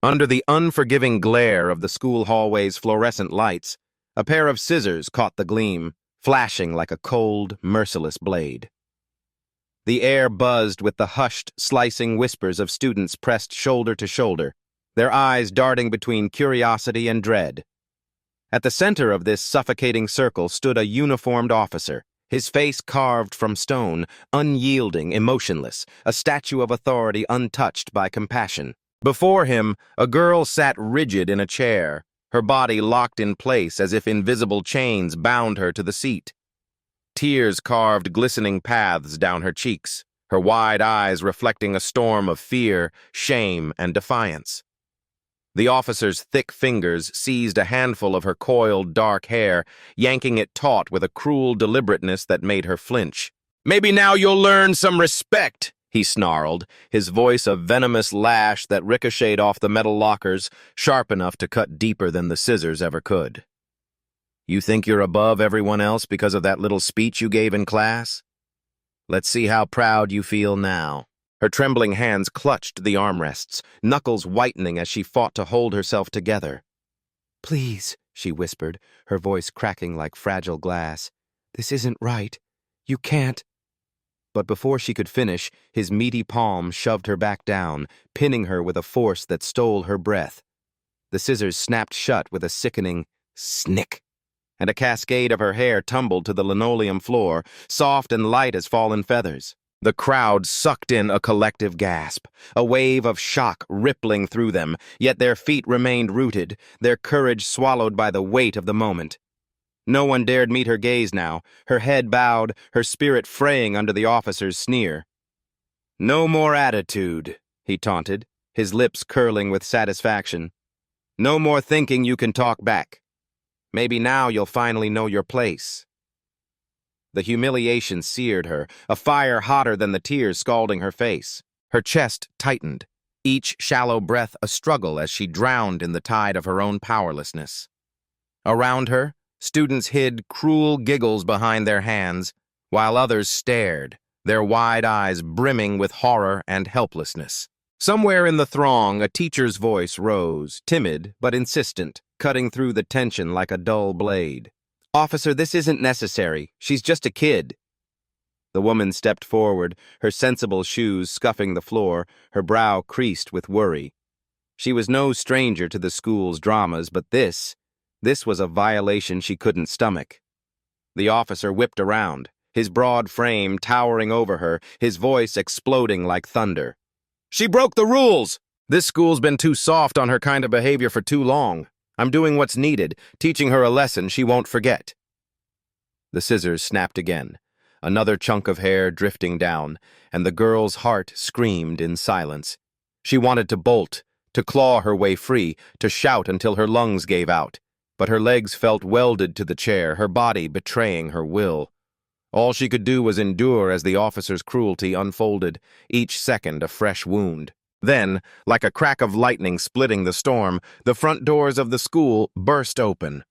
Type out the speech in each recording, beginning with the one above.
Under the unforgiving glare of the school hallway's fluorescent lights, a pair of scissors caught the gleam, flashing like a cold, merciless blade. The air buzzed with the hushed, slicing whispers of students pressed shoulder to shoulder, their eyes darting between curiosity and dread. At the center of this suffocating circle stood a uniformed officer, his face carved from stone, unyielding, emotionless, a statue of authority untouched by compassion. Before him, a girl sat rigid in a chair, her body locked in place as if invisible chains bound her to the seat. Tears carved glistening paths down her cheeks, her wide eyes reflecting a storm of fear, shame, and defiance. The officer's thick fingers seized a handful of her coiled, dark hair, yanking it taut with a cruel deliberateness that made her flinch. "Maybe now you'll learn some respect," he snarled, his voice a venomous lash that ricocheted off the metal lockers, sharp enough to cut deeper than the scissors ever could. "You think you're above everyone else because of that little speech you gave in class? Let's see how proud you feel now." Her trembling hands clutched the armrests, knuckles whitening as she fought to hold herself together. "Please," she whispered, her voice cracking like fragile glass. "This isn't right. You can't." But before she could finish, his meaty palm shoved her back down, pinning her with a force that stole her breath. The scissors snapped shut with a sickening snick, and a cascade of her hair tumbled to the linoleum floor, soft and light as fallen feathers. The crowd sucked in a collective gasp, a wave of shock rippling through them, yet their feet remained rooted, their courage swallowed by the weight of the moment. No one dared meet her gaze now, her head bowed, her spirit fraying under the officer's sneer. "No more attitude," he taunted, his lips curling with satisfaction. "No more thinking you can talk back. Maybe now you'll finally know your place." The humiliation seared her, a fire hotter than the tears scalding her face. Her chest tightened, each shallow breath a struggle as she drowned in the tide of her own powerlessness. Around her, students hid cruel giggles behind their hands, while others stared, their wide eyes brimming with horror and helplessness. Somewhere in the throng, a teacher's voice rose, timid but insistent, cutting through the tension like a dull blade. "Officer, this isn't necessary. She's just a kid." The woman stepped forward, her sensible shoes scuffing the floor, her brow creased with worry. She was no stranger to the school's dramas, but this was a violation she couldn't stomach. The officer whipped around, his broad frame towering over her, his voice exploding like thunder. "She broke the rules! This school's been too soft on her kind of behavior for too long. I'm doing what's needed, teaching her a lesson she won't forget." The scissors snapped again, another chunk of hair drifting down, and the girl's heart screamed in silence. She wanted to bolt, to claw her way free, to shout until her lungs gave out, but her legs felt welded to the chair, her body betraying her will. All she could do was endure as the officer's cruelty unfolded, each second a fresh wound. Then, like a crack of lightning splitting the storm, the front doors of the school burst open.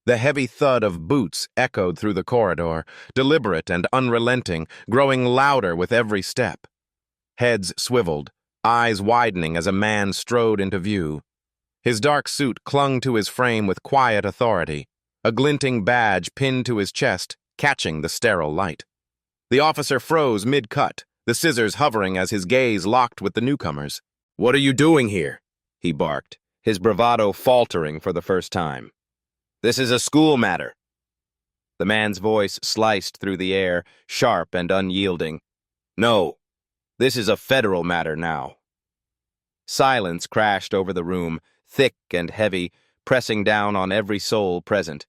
The heavy thud of boots echoed through the corridor, deliberate and unrelenting, growing louder with every step. Heads swiveled, eyes widening as a man strode into view. His dark suit clung to his frame with quiet authority, a glinting badge pinned to his chest, catching the sterile light. The officer froze mid-cut, the scissors hovering as his gaze locked with the newcomers. "What are you doing here?" he barked, his bravado faltering for the first time. "This is a school matter." The man's voice sliced through the air, sharp and unyielding. "No, this is a federal matter now." Silence crashed over the room, thick and heavy, pressing down on every soul present.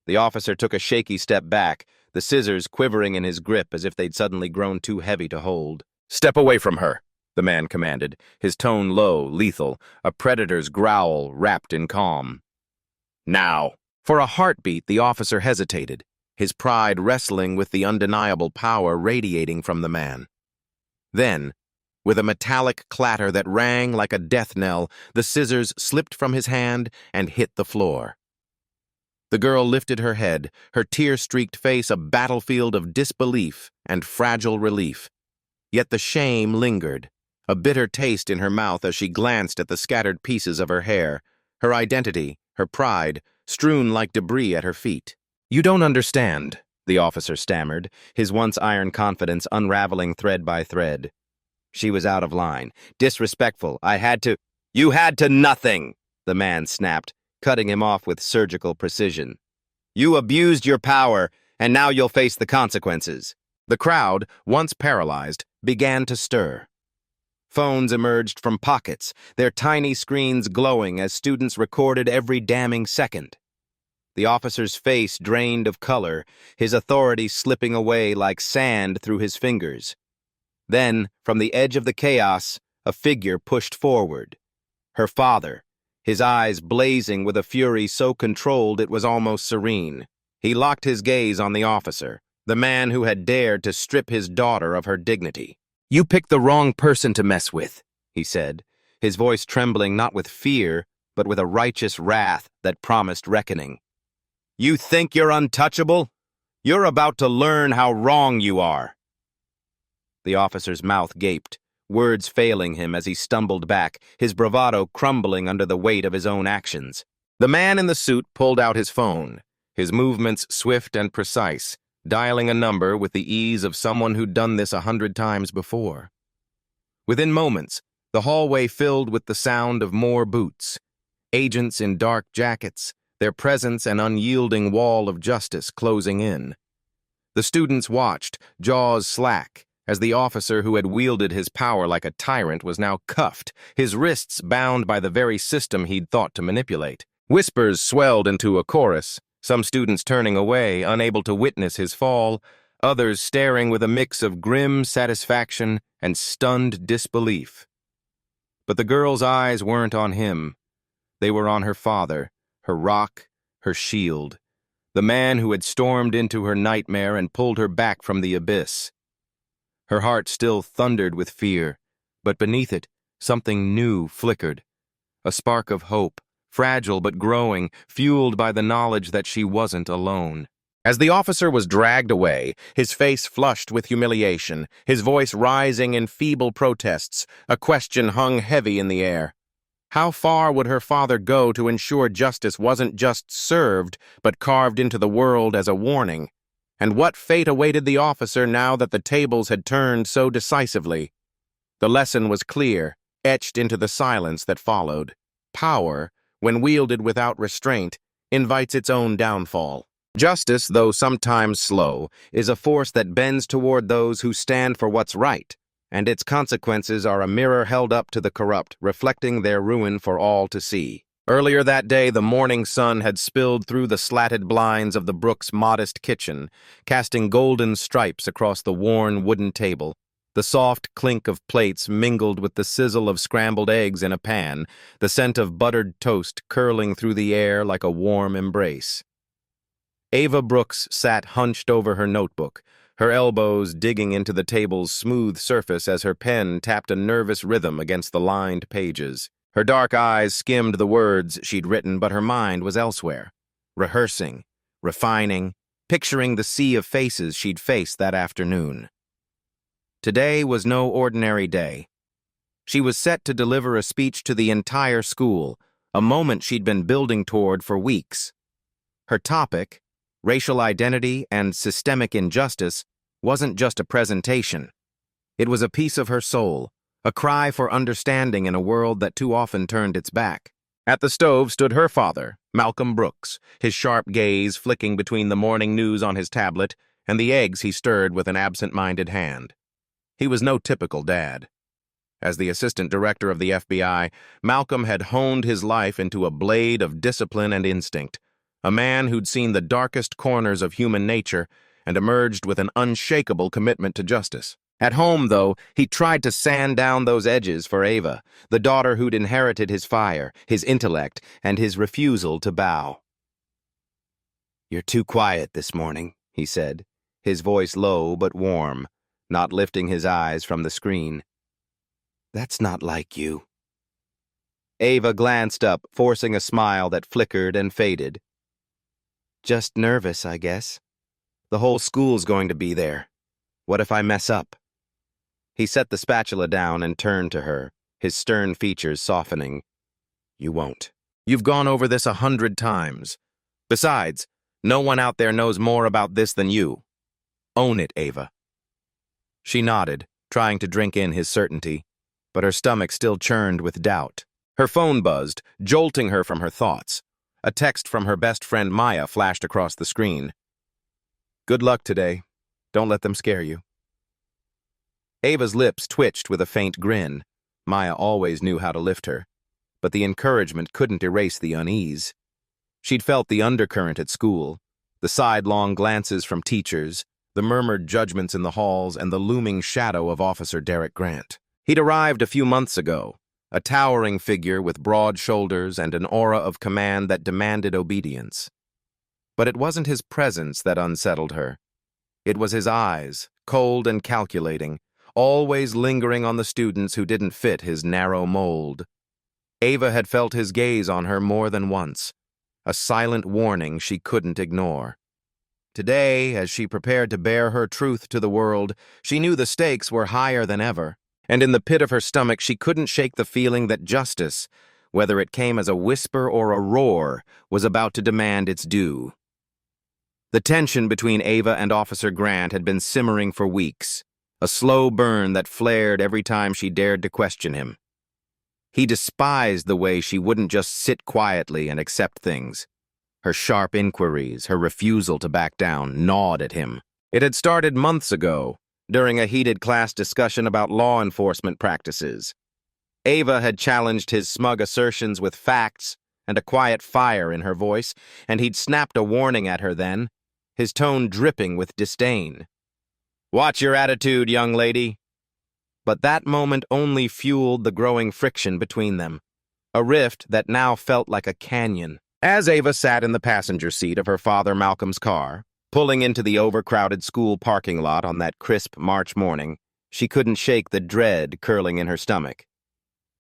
The officer took a shaky step back, the scissors quivering in his grip as if they'd suddenly grown too heavy to hold. "Step away from her," the man commanded, his tone low, lethal, a predator's growl wrapped in calm. "Now." For a heartbeat, the officer hesitated, his pride wrestling with the undeniable power radiating from the man. Then, with a metallic clatter that rang like a death knell, the scissors slipped from his hand and hit the floor. The girl lifted her head, her tear-streaked face a battlefield of disbelief and fragile relief. Yet the shame lingered, a bitter taste in her mouth as she glanced at the scattered pieces of her hair, her identity, her pride, strewn like debris at her feet. "You don't understand," the officer stammered, his once iron confidence unraveling thread by thread. She was out of line. Disrespectful. You had to nothing, the man snapped, cutting him off with surgical precision. "You abused your power, and now you'll face the consequences." The crowd, once paralyzed, began to stir. Phones emerged from pockets, their tiny screens glowing as students recorded every damning second. The officer's face drained of color, his authority slipping away like sand through his fingers. Then, from the edge of the chaos, a figure pushed forward. Her father, his eyes blazing with a fury so controlled it was almost serene. He locked his gaze on the officer, the man who had dared to strip his daughter of her dignity. "You picked the wrong person to mess with," he said, his voice trembling not with fear, but with a righteous wrath that promised reckoning. "You think you're untouchable? You're about to learn how wrong you are." The officer's mouth gaped, words failing him as he stumbled back, his bravado crumbling under the weight of his own actions. The man in the suit pulled out his phone, his movements swift and precise, dialing a number with the ease of someone who'd done this 100 times before. Within moments, the hallway filled with the sound of more boots, agents in dark jackets, their presence an unyielding wall of justice closing in. The students watched, jaws slack, as the officer who had wielded his power like a tyrant was now cuffed, his wrists bound by the very system he'd thought to manipulate. Whispers swelled into a chorus, some students turning away, unable to witness his fall, others staring with a mix of grim satisfaction and stunned disbelief. But the girl's eyes weren't on him. They were on her father, her rock, her shield, the man who had stormed into her nightmare and pulled her back from the abyss. Her heart still thundered with fear, but beneath it, something new flickered, a spark of hope, fragile but growing, fueled by the knowledge that she wasn't alone. As the officer was dragged away, his face flushed with humiliation, his voice rising in feeble protests, a question hung heavy in the air. How far would her father go to ensure justice wasn't just served, but carved into the world as a warning? And what fate awaited the officer now that the tables had turned so decisively? The lesson was clear, etched into the silence that followed. Power, when wielded without restraint, invites its own downfall. Justice, though sometimes slow, is a force that bends toward those who stand for what's right, and its consequences are a mirror held up to the corrupt, reflecting their ruin for all to see. Earlier that day, the morning sun had spilled through the slatted blinds of the Brooks' modest kitchen, casting golden stripes across the worn wooden table. The soft clink of plates mingled with the sizzle of scrambled eggs in a pan, the scent of buttered toast curling through the air like a warm embrace. Ava Brooks sat hunched over her notebook, her elbows digging into the table's smooth surface as her pen tapped a nervous rhythm against the lined pages. Her dark eyes skimmed the words she'd written, but her mind was elsewhere, rehearsing, refining, picturing the sea of faces she'd faced that afternoon. Today was no ordinary day. She was set to deliver a speech to the entire school, a moment she'd been building toward for weeks. Her topic, racial identity and systemic injustice, wasn't just a presentation. It was a piece of her soul, a cry for understanding in a world that too often turned its back. At the stove stood her father, Malcolm Brooks, his sharp gaze flicking between the morning news on his tablet and the eggs he stirred with an absent-minded hand. He was no typical dad. As the assistant director of the FBI, Malcolm had honed his life into a blade of discipline and instinct, a man who'd seen the darkest corners of human nature and emerged with an unshakable commitment to justice. At home, though, he tried to sand down those edges for Ava, the daughter who'd inherited his fire, his intellect, and his refusal to bow. "You're too quiet this morning," he said, his voice low but warm, not lifting his eyes from the screen. "That's not like you." Ava glanced up, forcing a smile that flickered and faded. "Just nervous, I guess. The whole school's going to be there. What if I mess up?" He set the spatula down and turned to her, his stern features softening. You won't. You've gone over this 100 times. Besides, no one out there knows more about this than you. Own it, Ava. She nodded, trying to drink in his certainty, but her stomach still churned with doubt. Her phone buzzed, jolting her from her thoughts. A text from her best friend Maya flashed across the screen. Good luck today. Don't let them scare you. Ava's lips twitched with a faint grin. Maya always knew how to lift her, but the encouragement couldn't erase the unease. She'd felt the undercurrent at school, the sidelong glances from teachers, the murmured judgments in the halls, and the looming shadow of Officer Derek Grant. He'd arrived a few months ago, a towering figure with broad shoulders and an aura of command that demanded obedience. But it wasn't his presence that unsettled her. It was his eyes, cold and calculating, always lingering on the students who didn't fit his narrow mold. Ava had felt his gaze on her more than once, a silent warning she couldn't ignore. Today, as she prepared to bear her truth to the world, she knew the stakes were higher than ever, and in the pit of her stomach she couldn't shake the feeling that justice, whether it came as a whisper or a roar, was about to demand its due. The tension between Ava and Officer Grant had been simmering for weeks, a slow burn that flared every time she dared to question him. He despised the way she wouldn't just sit quietly and accept things. Her sharp inquiries, her refusal to back down, gnawed at him. It had started months ago, during a heated class discussion about law enforcement practices. Ava had challenged his smug assertions with facts and a quiet fire in her voice, and he'd snapped a warning at her then, his tone dripping with disdain. Watch your attitude, young lady. But that moment only fueled the growing friction between them, a rift that now felt like a canyon. As Ava sat in the passenger seat of her father Malcolm's car, pulling into the overcrowded school parking lot on that crisp March morning, she couldn't shake the dread curling in her stomach.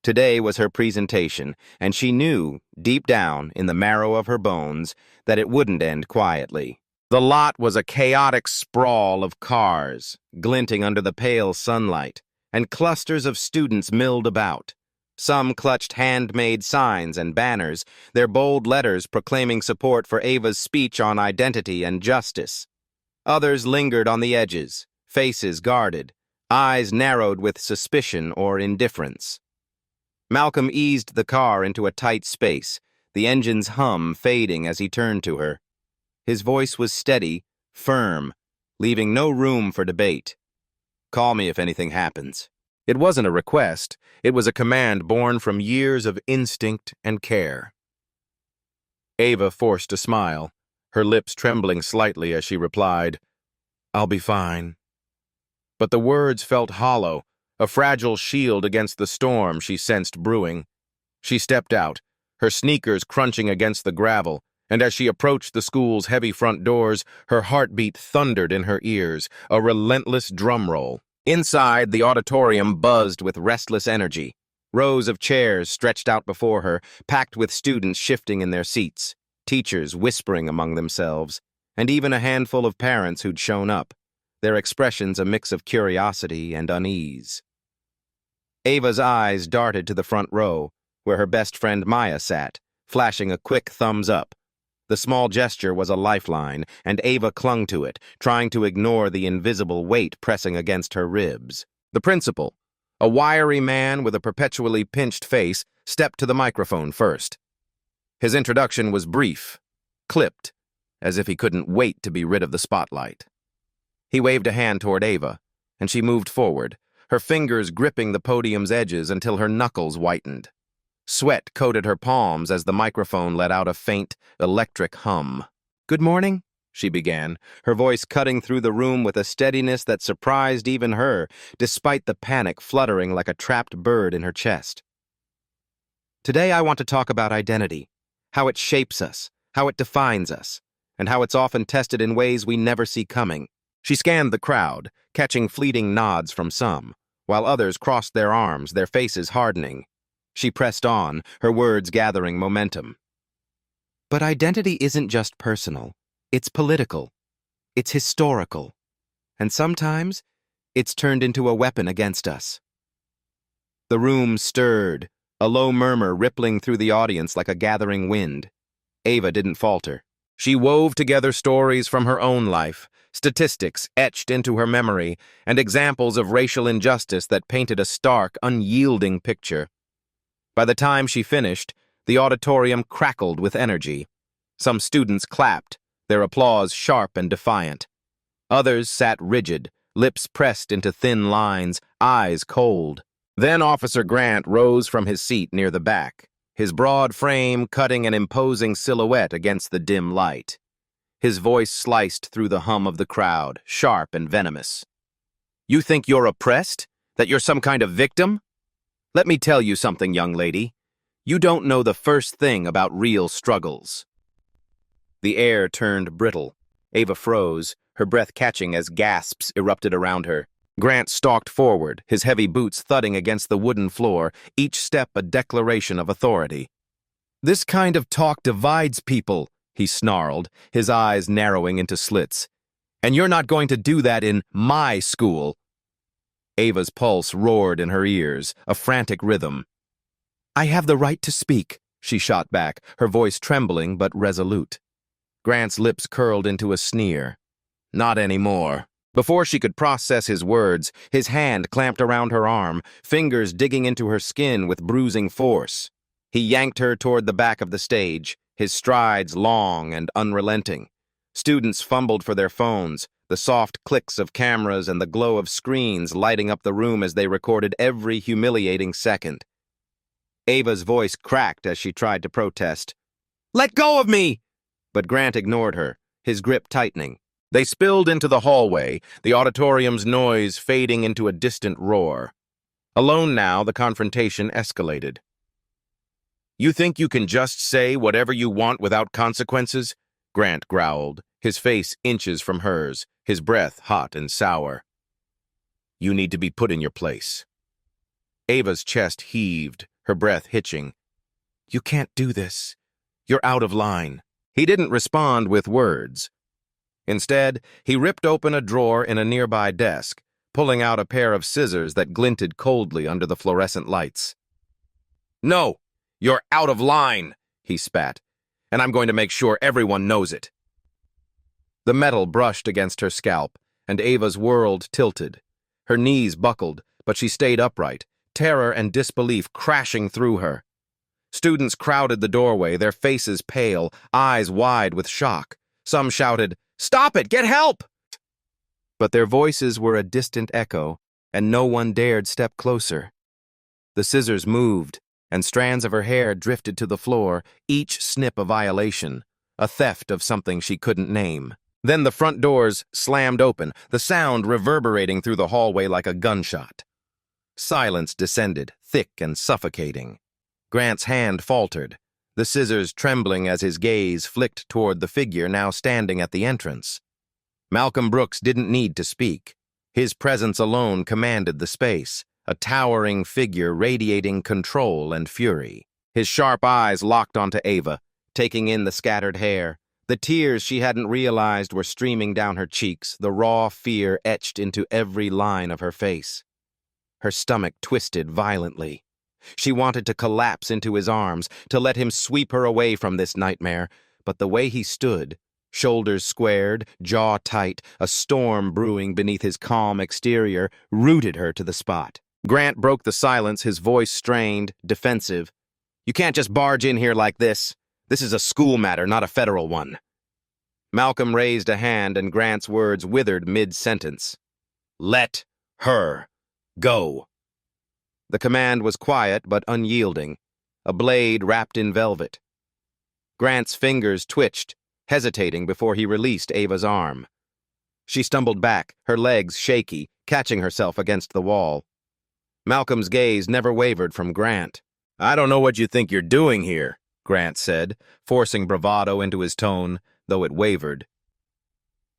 Today was her presentation, and she knew, deep down in the marrow of her bones, that it wouldn't end quietly. The lot was a chaotic sprawl of cars, glinting under the pale sunlight, and clusters of students milled about. Some clutched handmade signs and banners, their bold letters proclaiming support for Ava's speech on identity and justice. Others lingered on the edges, faces guarded, eyes narrowed with suspicion or indifference. Malcolm eased the car into a tight space, the engine's hum fading as he turned to her. His voice was steady, firm, leaving no room for debate. Call me if anything happens. It wasn't a request, it was a command born from years of instinct and care. Ava forced a smile, her lips trembling slightly as she replied, I'll be fine. But the words felt hollow, a fragile shield against the storm she sensed brewing. She stepped out, her sneakers crunching against the gravel, and as she approached the school's heavy front doors, her heartbeat thundered in her ears, a relentless drum roll. Inside, the auditorium buzzed with restless energy. Rows of chairs stretched out before her, packed with students shifting in their seats, teachers whispering among themselves, and even a handful of parents who'd shown up, their expressions a mix of curiosity and unease. Ava's eyes darted to the front row, where her best friend Maya sat, flashing a quick thumbs up. The small gesture was a lifeline, and Ava clung to it, trying to ignore the invisible weight pressing against her ribs. The principal, a wiry man with a perpetually pinched face, stepped to the microphone first. His introduction was brief, clipped, as if he couldn't wait to be rid of the spotlight. He waved a hand toward Ava, and she moved forward, her fingers gripping the podium's edges until her knuckles whitened. Sweat coated her palms as the microphone let out a faint, electric hum. Good morning, she began, her voice cutting through the room with a steadiness that surprised even her, despite the panic fluttering like a trapped bird in her chest. Today I want to talk about identity, how it shapes us, how it defines us, and how it's often tested in ways we never see coming. She scanned the crowd, catching fleeting nods from some, while others crossed their arms, their faces hardening. She pressed on, her words gathering momentum. But identity isn't just personal. It's political. It's historical. And sometimes, It's turned into a weapon against us. The room stirred, a low murmur rippling through the audience like a gathering wind. Ava didn't falter. She wove together stories from her own life, statistics etched into her memory, and examples of racial injustice that painted a stark, unyielding picture. By the time she finished, the auditorium crackled with energy. Some students clapped, their applause sharp and defiant. Others sat rigid, lips pressed into thin lines, eyes cold. Then Officer Grant rose from his seat near the back, his broad frame cutting an imposing silhouette against the dim light. His voice sliced through the hum of the crowd, sharp and venomous. "You think you're oppressed? That you're some kind of victim? Let me tell you something, young lady. You don't know the first thing about real struggles." The air turned brittle. Ava froze, her breath catching as gasps erupted around her. Grant stalked forward, his heavy boots thudding against the wooden floor, each step a declaration of authority. "This kind of talk divides people," he snarled, his eyes narrowing into slits. "And you're not going to do that in my school." Ava's pulse roared in her ears, a frantic rhythm. "I have the right to speak," she shot back, her voice trembling but resolute. Grant's lips curled into a sneer. "Not anymore." Before she could process his words, his hand clamped around her arm, fingers digging into her skin with bruising force. He yanked her toward the back of the stage, his strides long and unrelenting. Students fumbled for their phones, the soft clicks of cameras and the glow of screens lighting up the room as they recorded every humiliating second. Ava's voice cracked as she tried to protest. "Let go of me!" But Grant ignored her, his grip tightening. They spilled into the hallway, the auditorium's noise fading into a distant roar. Alone now, the confrontation escalated. "You think you can just say whatever you want without consequences?" Grant growled, his face inches from hers, his breath hot and sour. "You need to be put in your place." Ava's chest heaved, her breath hitching. "You can't do this. You're out of line." He didn't respond with words. Instead, he ripped open a drawer in a nearby desk, pulling out a pair of scissors that glinted coldly under the fluorescent lights. "No, you're out of line," he spat, "and I'm going to make sure everyone knows it." The metal brushed against her scalp, and Ava's world tilted. Her knees buckled, but she stayed upright, terror and disbelief crashing through her. Students crowded the doorway, their faces pale, eyes wide with shock. Some shouted, "Stop it! Get help!" But their voices were a distant echo, and no one dared step closer. The scissors moved, and strands of her hair drifted to the floor, each snip a violation, a theft of something she couldn't name. Then the front doors slammed open, the sound reverberating through the hallway like a gunshot. Silence descended, thick and suffocating. Grant's hand faltered, the scissors trembling as his gaze flicked toward the figure now standing at the entrance. Malcolm Brooks didn't need to speak. His presence alone commanded the space, a towering figure radiating control and fury. His sharp eyes locked onto Ava, taking in the scattered hair. The tears she hadn't realized were streaming down her cheeks, the raw fear etched into every line of her face. Her stomach twisted violently. She wanted to collapse into his arms, to let him sweep her away from this nightmare, but the way he stood, shoulders squared, jaw tight, a storm brewing beneath his calm exterior, rooted her to the spot. Grant broke the silence, his voice strained, defensive. "You can't just barge in here like this. This is a school matter, not a federal one." Malcolm raised a hand and Grant's words withered mid-sentence. "Let her go." The command was quiet but unyielding, a blade wrapped in velvet. Grant's fingers twitched, hesitating before he released Ava's arm. She stumbled back, her legs shaky, catching herself against the wall. Malcolm's gaze never wavered from Grant. "I don't know what you think you're doing here," Grant said, forcing bravado into his tone, though it wavered.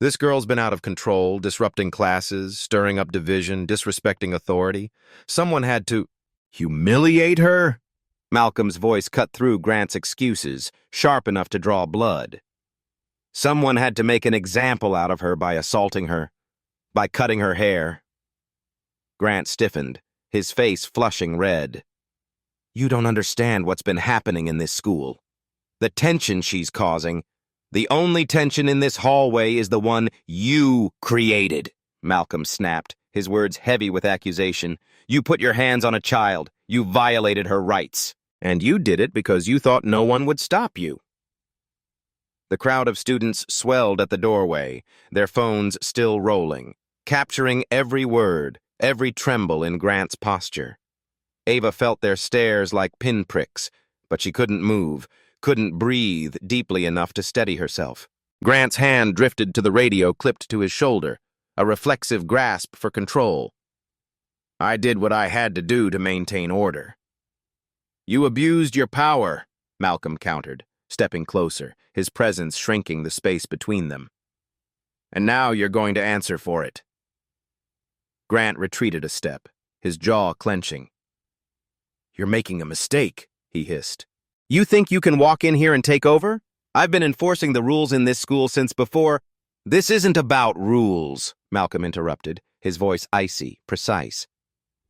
"This girl's been out of control, disrupting classes, stirring up division, disrespecting authority. Someone had to—" "Humiliate her?" Malcolm's voice cut through Grant's excuses, sharp enough to draw blood. "Someone had to make an example out of her by assaulting her, by cutting her hair. Grant stiffened, his face flushing red. You don't understand what's been happening in this school. The tension she's causing. The only tension in this hallway is the one you created, Malcolm snapped, his words heavy with accusation. You put your hands on a child. You violated her rights. And you did it because you thought no one would stop you. The crowd of students swelled at the doorway, their phones still rolling, capturing every word, every tremble in Grant's posture. Ava felt their stares like pinpricks, but she couldn't move, couldn't breathe deeply enough to steady herself. Grant's hand drifted to the radio clipped to his shoulder, a reflexive grasp for control. I did what I had to do to maintain order. You abused your power, Malcolm countered, stepping closer, his presence shrinking the space between them. And now you're going to answer for it. Grant retreated a step, his jaw clenching. You're making a mistake, he hissed. You think you can walk in here and take over? I've been enforcing the rules in this school since before. This isn't about rules, Malcolm interrupted, his voice icy, precise.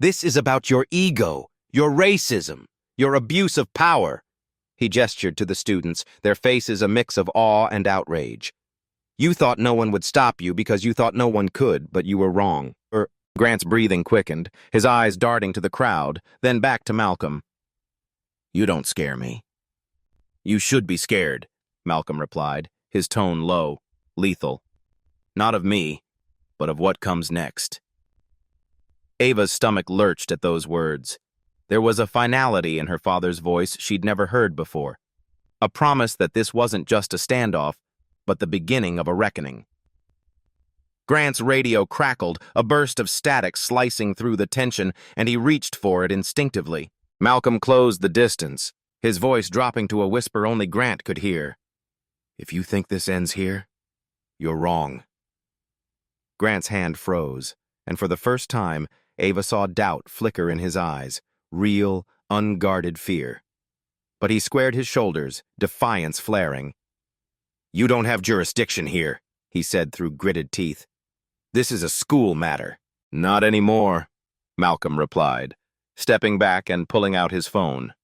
This is about your ego, your racism, your abuse of power. He gestured to the students, their faces a mix of awe and outrage. You thought no one would stop you because you thought no one could, but you were wrong. Grant's breathing quickened, his eyes darting to the crowd, then back to Malcolm. You don't scare me. You should be scared, Malcolm replied, his tone low, lethal. Not of me, but of what comes next. Ava's stomach lurched at those words. There was a finality in her father's voice she'd never heard before, a promise that this wasn't just a standoff, but the beginning of a reckoning. Grant's radio crackled, a burst of static slicing through the tension, and he reached for it instinctively. Malcolm closed the distance, his voice dropping to a whisper only Grant could hear. If you think this ends here, you're wrong. Grant's hand froze, and for the first time, Ava saw doubt flicker in his eyes, real, unguarded fear. But he squared his shoulders, defiance flaring. You don't have jurisdiction here, he said through gritted teeth. This is a school matter. Not anymore, Malcolm replied, stepping back and pulling out his phone.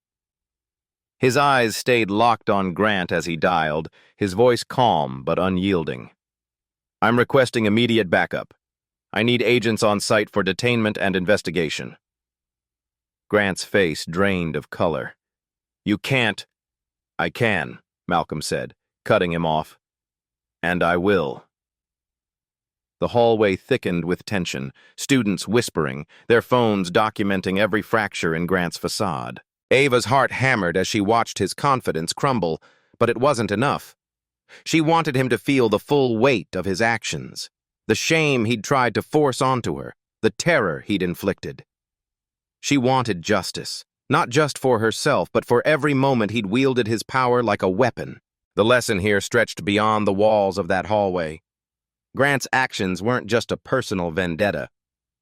His eyes stayed locked on Grant as he dialed, his voice calm but unyielding. I'm requesting immediate backup. I need agents on site for detainment and investigation. Grant's face drained of color. You can't. I can, Malcolm said, cutting him off. And I will. The hallway thickened with tension, students whispering, their phones documenting every fracture in Grant's facade. Ava's heart hammered as she watched his confidence crumble, but it wasn't enough. She wanted him to feel the full weight of his actions, the shame he'd tried to force onto her, the terror he'd inflicted. She wanted justice, not just for herself, but for every moment he'd wielded his power like a weapon. The lesson here stretched beyond the walls of that hallway. Grant's actions weren't just a personal vendetta.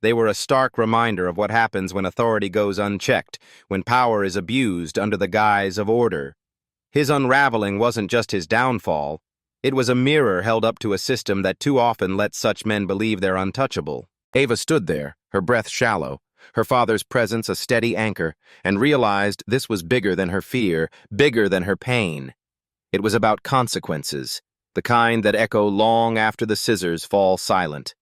They were a stark reminder of what happens when authority goes unchecked, when power is abused under the guise of order. His unraveling wasn't just his downfall. It was a mirror held up to a system that too often lets such men believe they're untouchable. Ava stood there, her breath shallow, her father's presence a steady anchor, and realized this was bigger than her fear, bigger than her pain. It was about consequences, the kind that echo long after the scissors fall silent.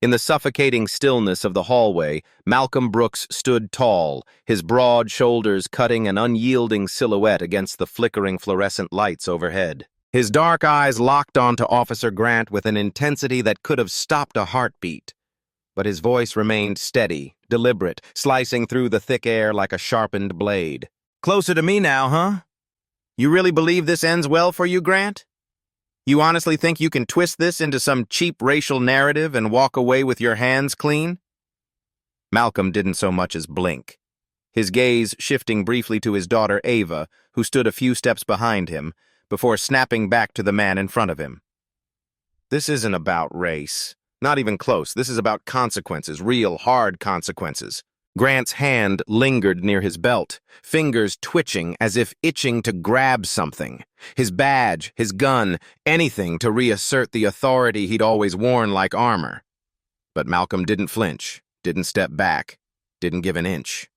In the suffocating stillness of the hallway, Malcolm Brooks stood tall, his broad shoulders cutting an unyielding silhouette against the flickering fluorescent lights overhead. His dark eyes locked onto Officer Grant with an intensity that could have stopped a heartbeat. But his voice remained steady, deliberate, slicing through the thick air like a sharpened blade. Closer to me now, huh? You really believe this ends well for you, Grant? You honestly think you can twist this into some cheap racial narrative and walk away with your hands clean? Malcolm didn't so much as blink, his gaze shifting briefly to his daughter Ava, who stood a few steps behind him, before snapping back to the man in front of him. This isn't about race. Not even close. This is about consequences, real, hard consequences. Grant's hand lingered near his belt, fingers twitching as if itching to grab something. His badge, his gun, anything to reassert the authority he'd always worn like armor. But Malcolm didn't flinch, didn't step back, didn't give an inch.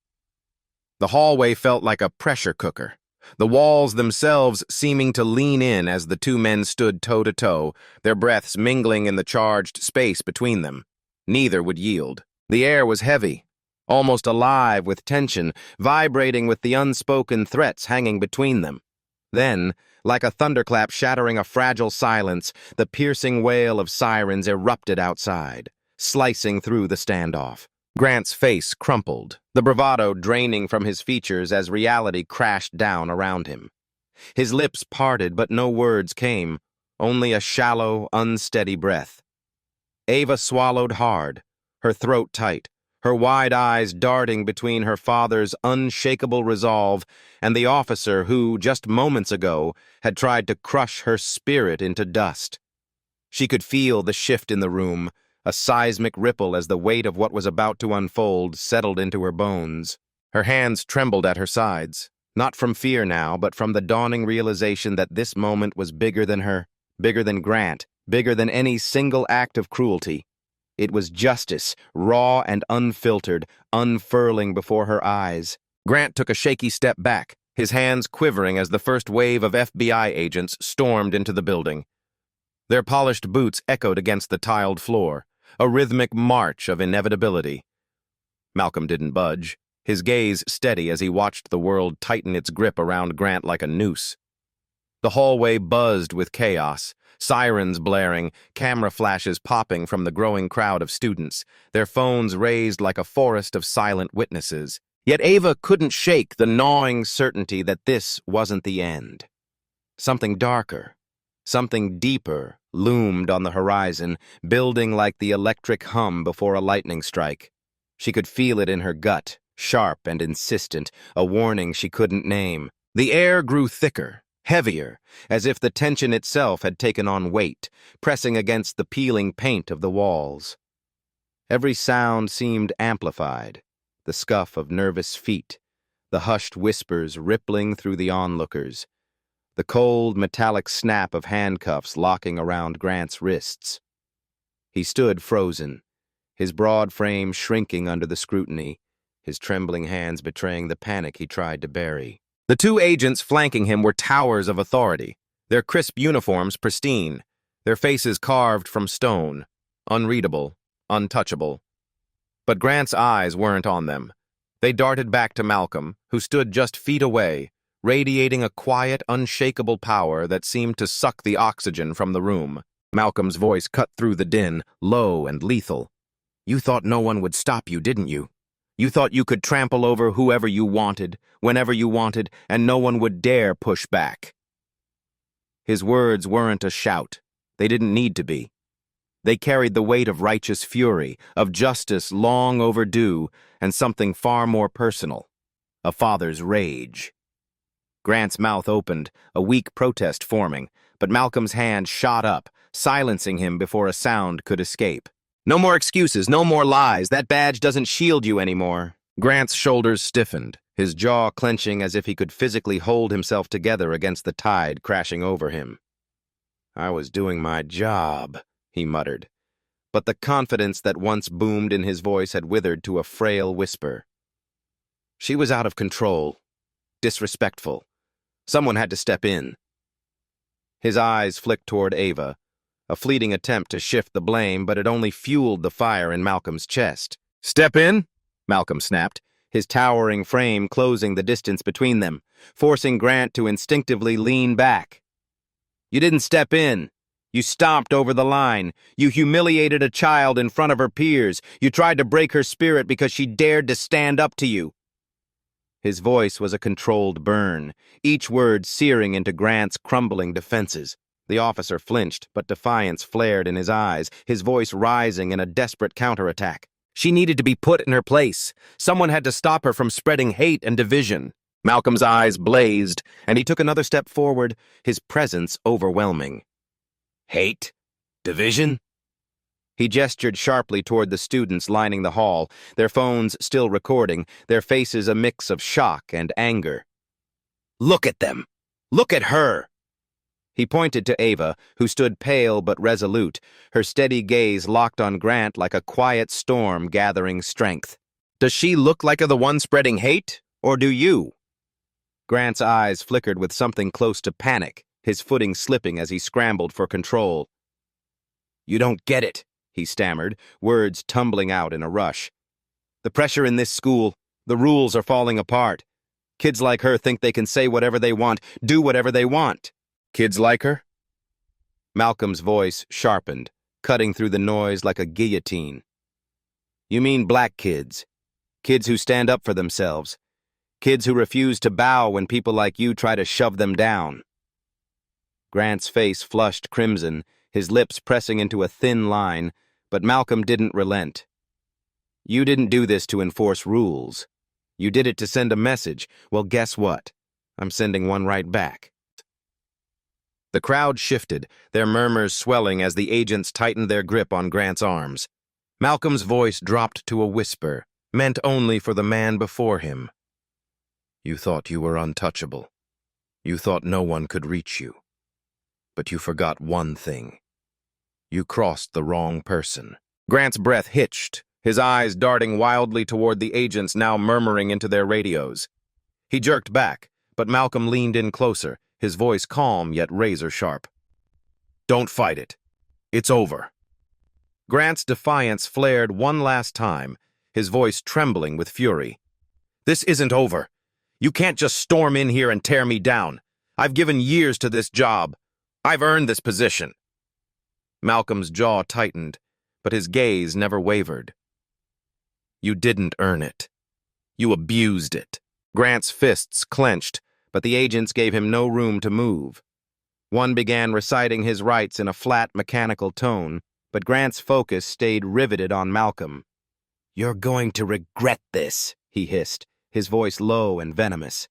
The hallway felt like a pressure cooker, the walls themselves seeming to lean in as the two men stood toe-to-toe, their breaths mingling in the charged space between them. Neither would yield. The air was heavy, almost alive with tension, vibrating with the unspoken threats hanging between them. Then, like a thunderclap shattering a fragile silence, the piercing wail of sirens erupted outside, slicing through the standoff. Grant's face crumpled, the bravado draining from his features as reality crashed down around him. His lips parted, but no words came, only a shallow, unsteady breath. Ava swallowed hard, her throat tight, her wide eyes darting between her father's unshakable resolve and the officer who, just moments ago, had tried to crush her spirit into dust. She could feel the shift in the room, a seismic ripple as the weight of what was about to unfold settled into her bones. Her hands trembled at her sides, not from fear now, but from the dawning realization that this moment was bigger than her, bigger than Grant, bigger than any single act of cruelty. It was justice, raw and unfiltered, unfurling before her eyes. Grant took a shaky step back, his hands quivering as the first wave of FBI agents stormed into the building. Their polished boots echoed against the tiled floor, a rhythmic march of inevitability. Malcolm didn't budge, his gaze steady as he watched the world tighten its grip around Grant like a noose. The hallway buzzed with chaos, sirens blaring, camera flashes popping from the growing crowd of students, their phones raised like a forest of silent witnesses. Yet Ava couldn't shake the gnawing certainty that this wasn't the end. Something darker, something deeper loomed on the horizon, building like the electric hum before a lightning strike. She could feel it in her gut, sharp and insistent, a warning she couldn't name. The air grew thicker, heavier, as if the tension itself had taken on weight, pressing against the peeling paint of the walls. Every sound seemed amplified, the scuff of nervous feet, the hushed whispers rippling through the onlookers, the cold, metallic snap of handcuffs locking around Grant's wrists. He stood frozen, his broad frame shrinking under the scrutiny, his trembling hands betraying the panic he tried to bury. The two agents flanking him were towers of authority, their crisp uniforms pristine, their faces carved from stone, unreadable, untouchable. But Grant's eyes weren't on them. They darted back to Malcolm, who stood just feet away, radiating a quiet, unshakable power that seemed to suck the oxygen from the room. Malcolm's voice cut through the din, low and lethal. "You thought no one would stop you, didn't you? You thought you could trample over whoever you wanted, whenever you wanted, and no one would dare push back." His words weren't a shout. They didn't need to be. They carried the weight of righteous fury, of justice long overdue, and something far more personal, a father's rage. Grant's mouth opened, a weak protest forming, but Malcolm's hand shot up, silencing him before a sound could escape. "No more excuses, no more lies. That badge doesn't shield you anymore." Grant's shoulders stiffened, his jaw clenching as if he could physically hold himself together against the tide crashing over him. "I was doing my job," he muttered. But the confidence that once boomed in his voice had withered to a frail whisper. She was out of control, disrespectful. Someone had to step in. His eyes flicked toward Ava, a fleeting attempt to shift the blame, but it only fueled the fire in Malcolm's chest. "Step in?" Malcolm snapped, his towering frame closing the distance between them, forcing Grant to instinctively lean back. "You didn't step in. You stomped over the line. You humiliated a child in front of her peers. You tried to break her spirit because she dared to stand up to you." His voice was a controlled burn, each word searing into Grant's crumbling defenses. The officer flinched, but defiance flared in his eyes, his voice rising in a desperate counterattack. She needed to be put in her place. Someone had to stop her from spreading hate and division. Malcolm's eyes blazed, and he took another step forward, his presence overwhelming. "Hate? Division?" He gestured sharply toward the students lining the hall, their phones still recording, their faces a mix of shock and anger. "Look at them! Look at her!" He pointed to Ava, who stood pale but resolute, her steady gaze locked on Grant like a quiet storm gathering strength. "Does she look like the one spreading hate, or do you?" Grant's eyes flickered with something close to panic, his footing slipping as he scrambled for control. "You don't get it," he stammered, words tumbling out in a rush. "The pressure in this school, the rules are falling apart. Kids like her think they can say whatever they want, do whatever they want." "Kids like her?" Malcolm's voice sharpened, cutting through the noise like a guillotine. "You mean black kids. Kids who stand up for themselves. Kids who refuse to bow when people like you try to shove them down." Grant's face flushed crimson, his lips pressing into a thin line, but Malcolm didn't relent. "You didn't do this to enforce rules. You did it to send a message. Well, guess what? I'm sending one right back." The crowd shifted, their murmurs swelling as the agents tightened their grip on Grant's arms. Malcolm's voice dropped to a whisper, meant only for the man before him. "You thought you were untouchable. You thought no one could reach you. But you forgot one thing. You crossed the wrong person." Grant's breath hitched, his eyes darting wildly toward the agents now murmuring into their radios. He jerked back, but Malcolm leaned in closer, his voice calm yet razor-sharp. "Don't fight it. It's over." Grant's defiance flared one last time, his voice trembling with fury. "This isn't over. You can't just storm in here and tear me down. I've given years to this job. I've earned this position." Malcolm's jaw tightened, but his gaze never wavered. "You didn't earn it. You abused it." Grant's fists clenched, but the agents gave him no room to move. One began reciting his rights in a flat, mechanical tone, but Grant's focus stayed riveted on Malcolm. "You're going to regret this," he hissed, his voice low and venomous.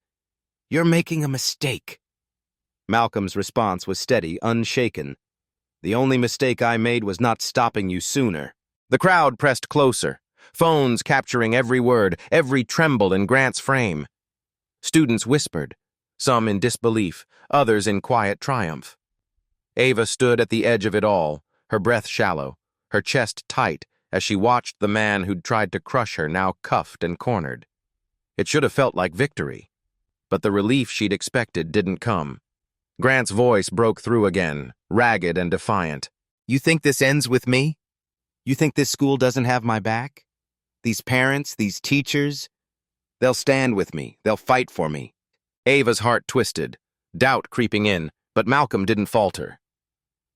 "You're making a mistake." Malcolm's response was steady, unshaken. "The only mistake I made was not stopping you sooner." The crowd pressed closer, phones capturing every word, every tremble in Grant's frame. Students whispered, some in disbelief, others in quiet triumph. Ava stood at the edge of it all, her breath shallow, her chest tight as she watched the man who'd tried to crush her now cuffed and cornered. It should have felt like victory, but the relief she'd expected didn't come. Grant's voice broke through again, ragged and defiant. "You think this ends with me? You think this school doesn't have my back? These parents, these teachers? They'll stand with me, they'll fight for me." Ava's heart twisted, doubt creeping in, but Malcolm didn't falter.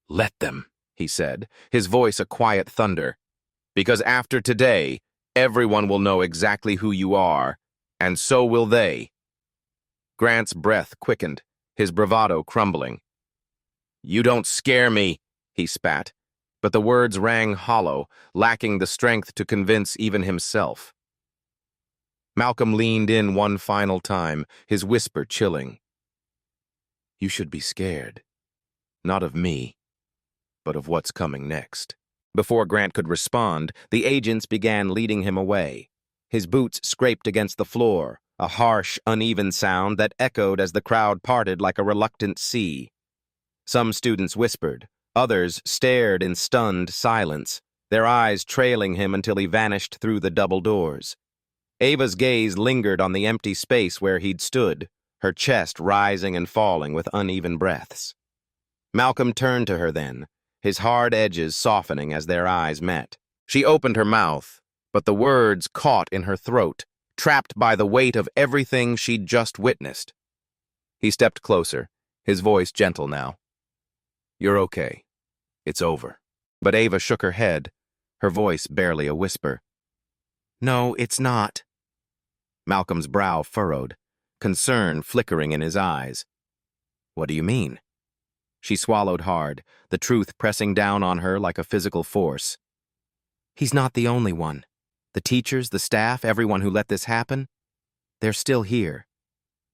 "Let them," he said, his voice a quiet thunder. "Because after today, everyone will know exactly who you are, and so will they." Grant's breath quickened, his bravado crumbling. "You don't scare me," he spat, but the words rang hollow, lacking the strength to convince even himself. Malcolm leaned in one final time, his whisper chilling. "You should be scared. Not of me, but of what's coming next." Before Grant could respond, the agents began leading him away. His boots scraped against the floor, a harsh, uneven sound that echoed as the crowd parted like a reluctant sea. Some students whispered, others stared in stunned silence, their eyes trailing him until he vanished through the double doors. Ava's gaze lingered on the empty space where he'd stood, her chest rising and falling with uneven breaths. Malcolm turned to her then, his hard edges softening as their eyes met. She opened her mouth, but the words caught in her throat, trapped by the weight of everything she'd just witnessed. He stepped closer, his voice gentle now. "You're okay. It's over." But Ava shook her head, her voice barely a whisper. "No, it's not." Malcolm's brow furrowed, concern flickering in his eyes. "What do you mean?" She swallowed hard, the truth pressing down on her like a physical force. "He's not the only one. The teachers, the staff, everyone who let this happen, they're still here.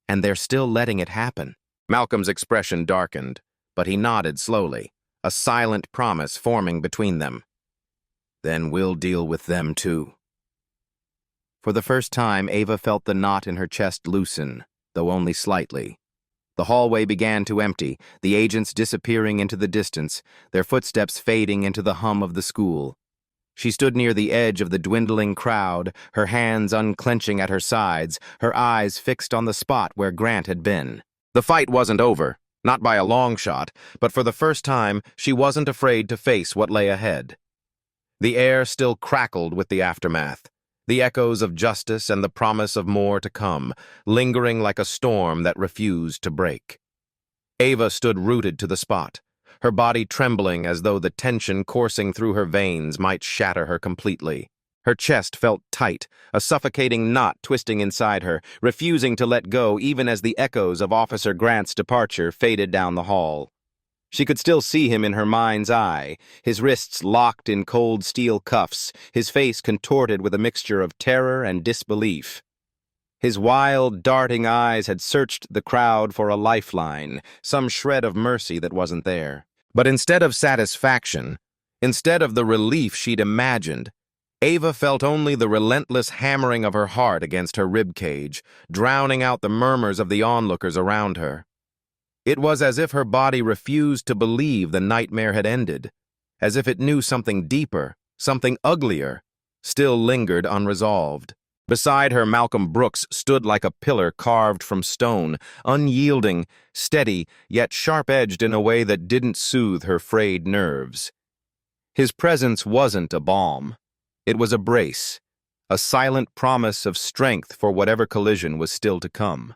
And they're still letting it happen." Malcolm's expression darkened, but he nodded slowly, a silent promise forming between them. "Then we'll deal with them too." For the first time, Ava felt the knot in her chest loosen, though only slightly. The hallway began to empty, the agents disappearing into the distance, their footsteps fading into the hum of the school. She stood near the edge of the dwindling crowd, her hands unclenching at her sides, her eyes fixed on the spot where Grant had been. The fight wasn't over, not by a long shot, but for the first time, she wasn't afraid to face what lay ahead. The air still crackled with the aftermath, the echoes of justice and the promise of more to come, lingering like a storm that refused to break. Ava stood rooted to the spot, her body trembling as though the tension coursing through her veins might shatter her completely. Her chest felt tight, a suffocating knot twisting inside her, refusing to let go even as the echoes of Officer Grant's departure faded down the hall. She could still see him in her mind's eye, his wrists locked in cold steel cuffs, his face contorted with a mixture of terror and disbelief. His wild, darting eyes had searched the crowd for a lifeline, some shred of mercy that wasn't there. But instead of satisfaction, instead of the relief she'd imagined, Ava felt only the relentless hammering of her heart against her ribcage, drowning out the murmurs of the onlookers around her. It was as if her body refused to believe the nightmare had ended, as if it knew something deeper, something uglier, still lingered unresolved. Beside her, Malcolm Brooks stood like a pillar carved from stone, unyielding, steady, yet sharp-edged in a way that didn't soothe her frayed nerves. His presence wasn't a balm. It was a brace, a silent promise of strength for whatever collision was still to come.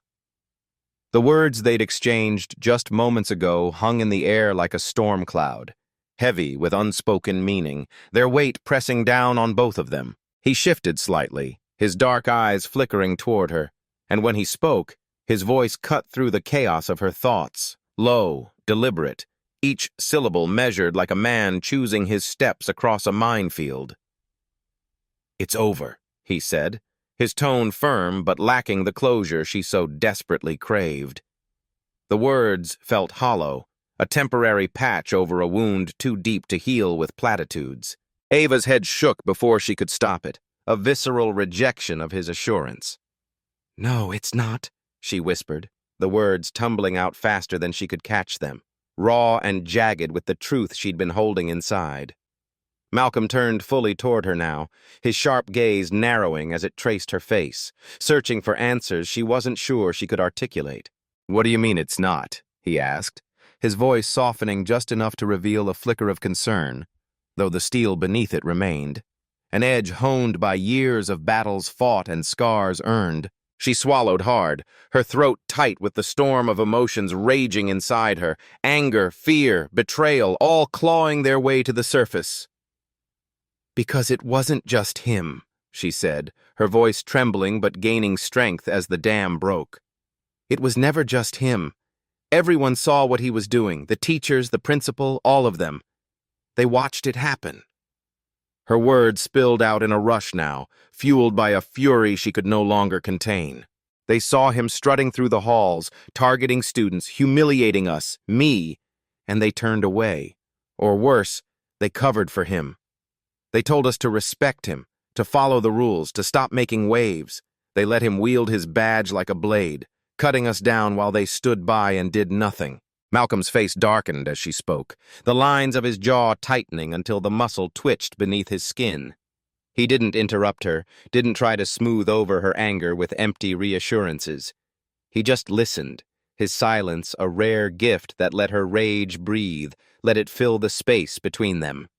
The words they'd exchanged just moments ago hung in the air like a storm cloud, heavy with unspoken meaning, their weight pressing down on both of them. He shifted slightly, his dark eyes flickering toward her, and when he spoke, his voice cut through the chaos of her thoughts, low, deliberate, each syllable measured like a man choosing his steps across a minefield. "It's over," he said, his tone firm but lacking the closure she so desperately craved. The words felt hollow, a temporary patch over a wound too deep to heal with platitudes. Ava's head shook before she could stop it, a visceral rejection of his assurance. "No, it's not," she whispered, the words tumbling out faster than she could catch them, raw and jagged with the truth she'd been holding inside. Malcolm turned fully toward her now, his sharp gaze narrowing as it traced her face, searching for answers she wasn't sure she could articulate. "What do you mean it's not?" he asked, his voice softening just enough to reveal a flicker of concern, though the steel beneath it remained, an edge honed by years of battles fought and scars earned. She swallowed hard, her throat tight with the storm of emotions raging inside her, anger, fear, betrayal, all clawing their way to the surface. "Because it wasn't just him," she said, her voice trembling but gaining strength as the dam broke. "It was never just him. Everyone saw what he was doing, the teachers, the principal, all of them. They watched it happen." Her words spilled out in a rush now, fueled by a fury she could no longer contain. They saw him strutting through the halls, targeting students, humiliating us, me, and they turned away. Or worse, they covered for him. They told us to respect him, to follow the rules, to stop making waves. They let him wield his badge like a blade, cutting us down while they stood by and did nothing. Malcolm's face darkened as she spoke, the lines of his jaw tightening until the muscle twitched beneath his skin. He didn't interrupt her, didn't try to smooth over her anger with empty reassurances. He just listened, his silence a rare gift that let her rage breathe, let it fill the space between them.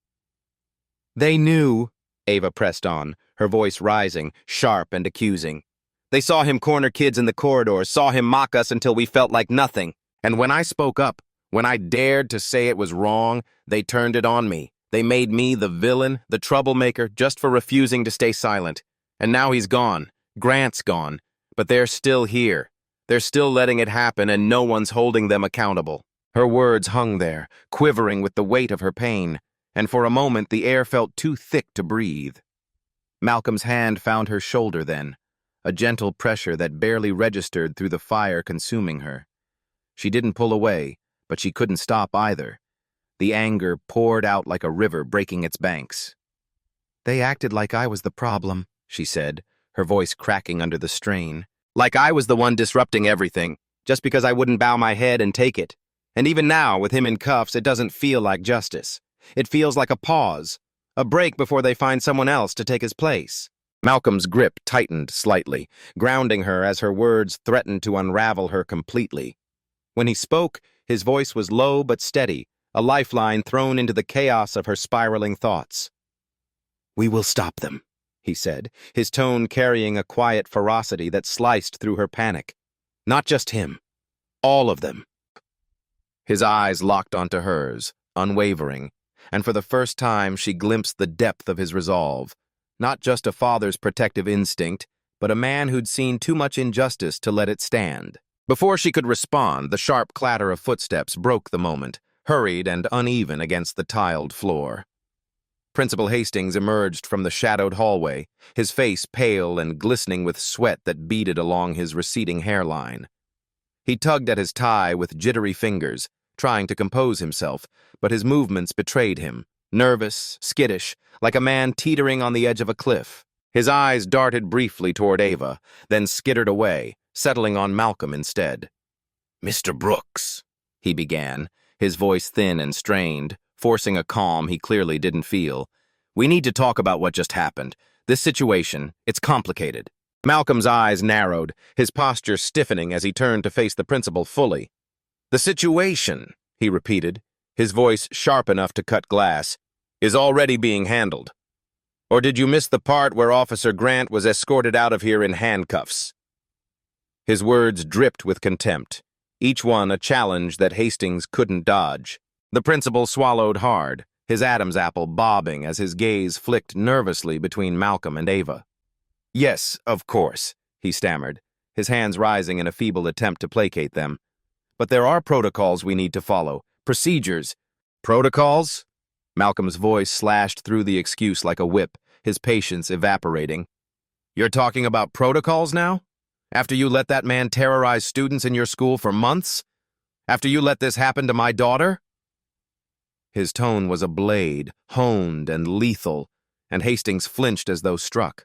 "They knew," Ava pressed on, her voice rising, sharp and accusing. "They saw him corner kids in the corridors, saw him mock us until we felt like nothing. And when I spoke up, when I dared to say it was wrong, they turned it on me. They made me the villain, the troublemaker, just for refusing to stay silent. And now he's gone. Grant's gone. But they're still here. They're still letting it happen, and no one's holding them accountable." Her words hung there, quivering with the weight of her pain, and for a moment the air felt too thick to breathe. Malcolm's hand found her shoulder then, a gentle pressure that barely registered through the fire consuming her. She didn't pull away, but she couldn't stop either. The anger poured out like a river breaking its banks. "They acted like I was the problem," she said, her voice cracking under the strain. "Like I was the one disrupting everything. just because I wouldn't bow my head and take it. And even now, with him in cuffs, it doesn't feel like justice. It feels like a pause, a break before they find someone else to take his place. Malcolm's grip tightened slightly, grounding her as her words threatened to unravel her completely. When he spoke, his voice was low but steady, a lifeline thrown into the chaos of her spiraling thoughts. "We will stop them," he said, his tone carrying a quiet ferocity that sliced through her panic. "Not just him. All of them." His eyes locked onto hers, unwavering, and for the first time she glimpsed the depth of his resolve. Not just a father's protective instinct, but a man who'd seen too much injustice to let it stand. Before she could respond, the sharp clatter of footsteps broke the moment, hurried and uneven against the tiled floor. Principal Hastings emerged from the shadowed hallway, his face pale and glistening with sweat that beaded along his receding hairline. He tugged at his tie with jittery fingers, trying to compose himself, but his movements betrayed him, nervous, skittish, like a man teetering on the edge of a cliff. His eyes darted briefly toward Ava, then skittered away, settling on Malcolm instead. "Mr. Brooks," he began, his voice thin and strained, forcing a calm he clearly didn't feel. "We need to talk about what just happened. This situation, it's complicated." Malcolm's eyes narrowed, his posture stiffening as he turned to face the principal fully. "The situation," he repeated, his voice sharp enough to cut glass, "is already being handled. Or did you miss the part where Officer Grant was escorted out of here in handcuffs?" His words dripped with contempt, each one a challenge that Hastings couldn't dodge. The principal swallowed hard, his Adam's apple bobbing as his gaze flicked nervously between Malcolm and Ava. "Yes, of course," he stammered, his hands rising in a feeble attempt to placate them. "But there are protocols we need to follow, procedures." "Protocols?" Malcolm's voice slashed through the excuse like a whip, his patience evaporating. "You're talking about protocols now? After you let that man terrorize students in your school for months? After you let this happen to my daughter?" His tone was a blade, honed and lethal, and Hastings flinched as though struck.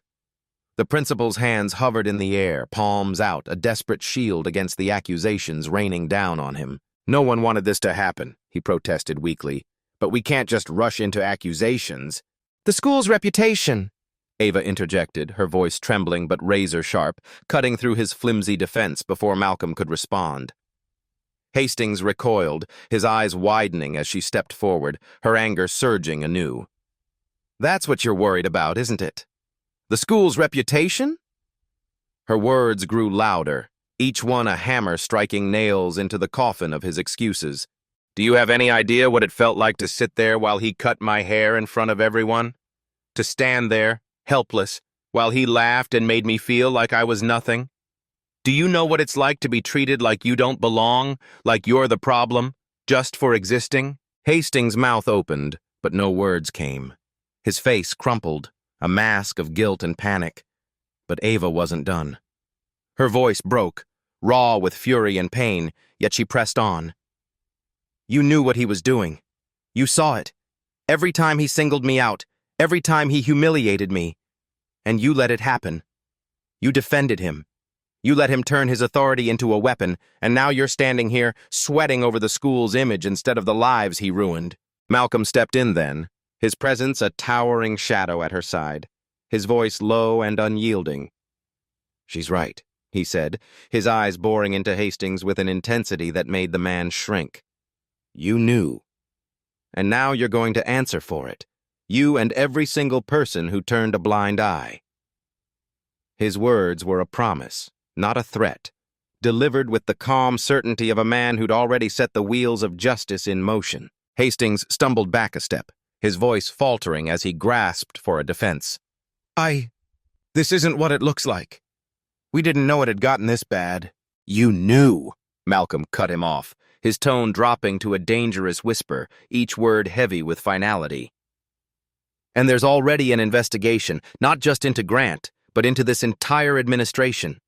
The principal's hands hovered in the air, palms out, a desperate shield against the accusations raining down on him. "No one wanted this to happen," he protested weakly. "But we can't just rush into accusations." "The school's reputation," Ava interjected, her voice trembling but razor-sharp, cutting through his flimsy defense before Malcolm could respond. Hastings recoiled, his eyes widening as she stepped forward, her anger surging anew. "That's what you're worried about, isn't it? The school's reputation?" Her words grew louder, each one a hammer striking nails into the coffin of his excuses. "Do you have any idea what it felt like to sit there while he cut my hair in front of everyone? To stand there, helpless, while he laughed and made me feel like I was nothing? Do you know what it's like to be treated like you don't belong, like you're the problem, just for existing?" Hastings' mouth opened, but no words came. His face crumpled, a mask of guilt and panic. But Ava wasn't done. Her voice broke, raw with fury and pain, yet she pressed on. "You knew what he was doing. You saw it. Every time he singled me out, every time he humiliated me. And you let it happen. You defended him. You let him turn his authority into a weapon, and now you're standing here, sweating over the school's image instead of the lives he ruined." Malcolm stepped in then, his presence a towering shadow at her side, his voice low and unyielding. "She's right," he said, his eyes boring into Hastings with an intensity that made the man shrink. "You knew. And now you're going to answer for it. You and every single person who turned a blind eye." His words were a promise, not a threat, delivered with the calm certainty of a man who'd already set the wheels of justice in motion. Hastings stumbled back a step, his voice faltering as he grasped for a defense. This isn't what it looks like. We didn't know it had gotten this bad." "You knew," Malcolm cut him off, his tone dropping to a dangerous whisper, each word heavy with finality. "And there's already an investigation, not just into Grant, but into this entire administration.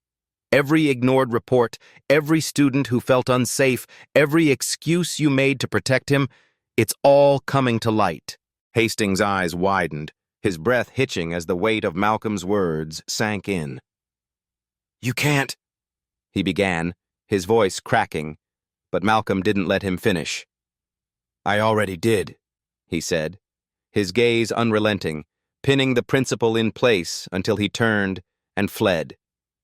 Every ignored report, every student who felt unsafe, every excuse you made to protect him, it's all coming to light." Hastings' eyes widened, his breath hitching as the weight of Malcolm's words sank in. "You can't," he began, his voice cracking, but Malcolm didn't let him finish. "I already did," he said, his gaze unrelenting, pinning the principal in place until he turned and fled,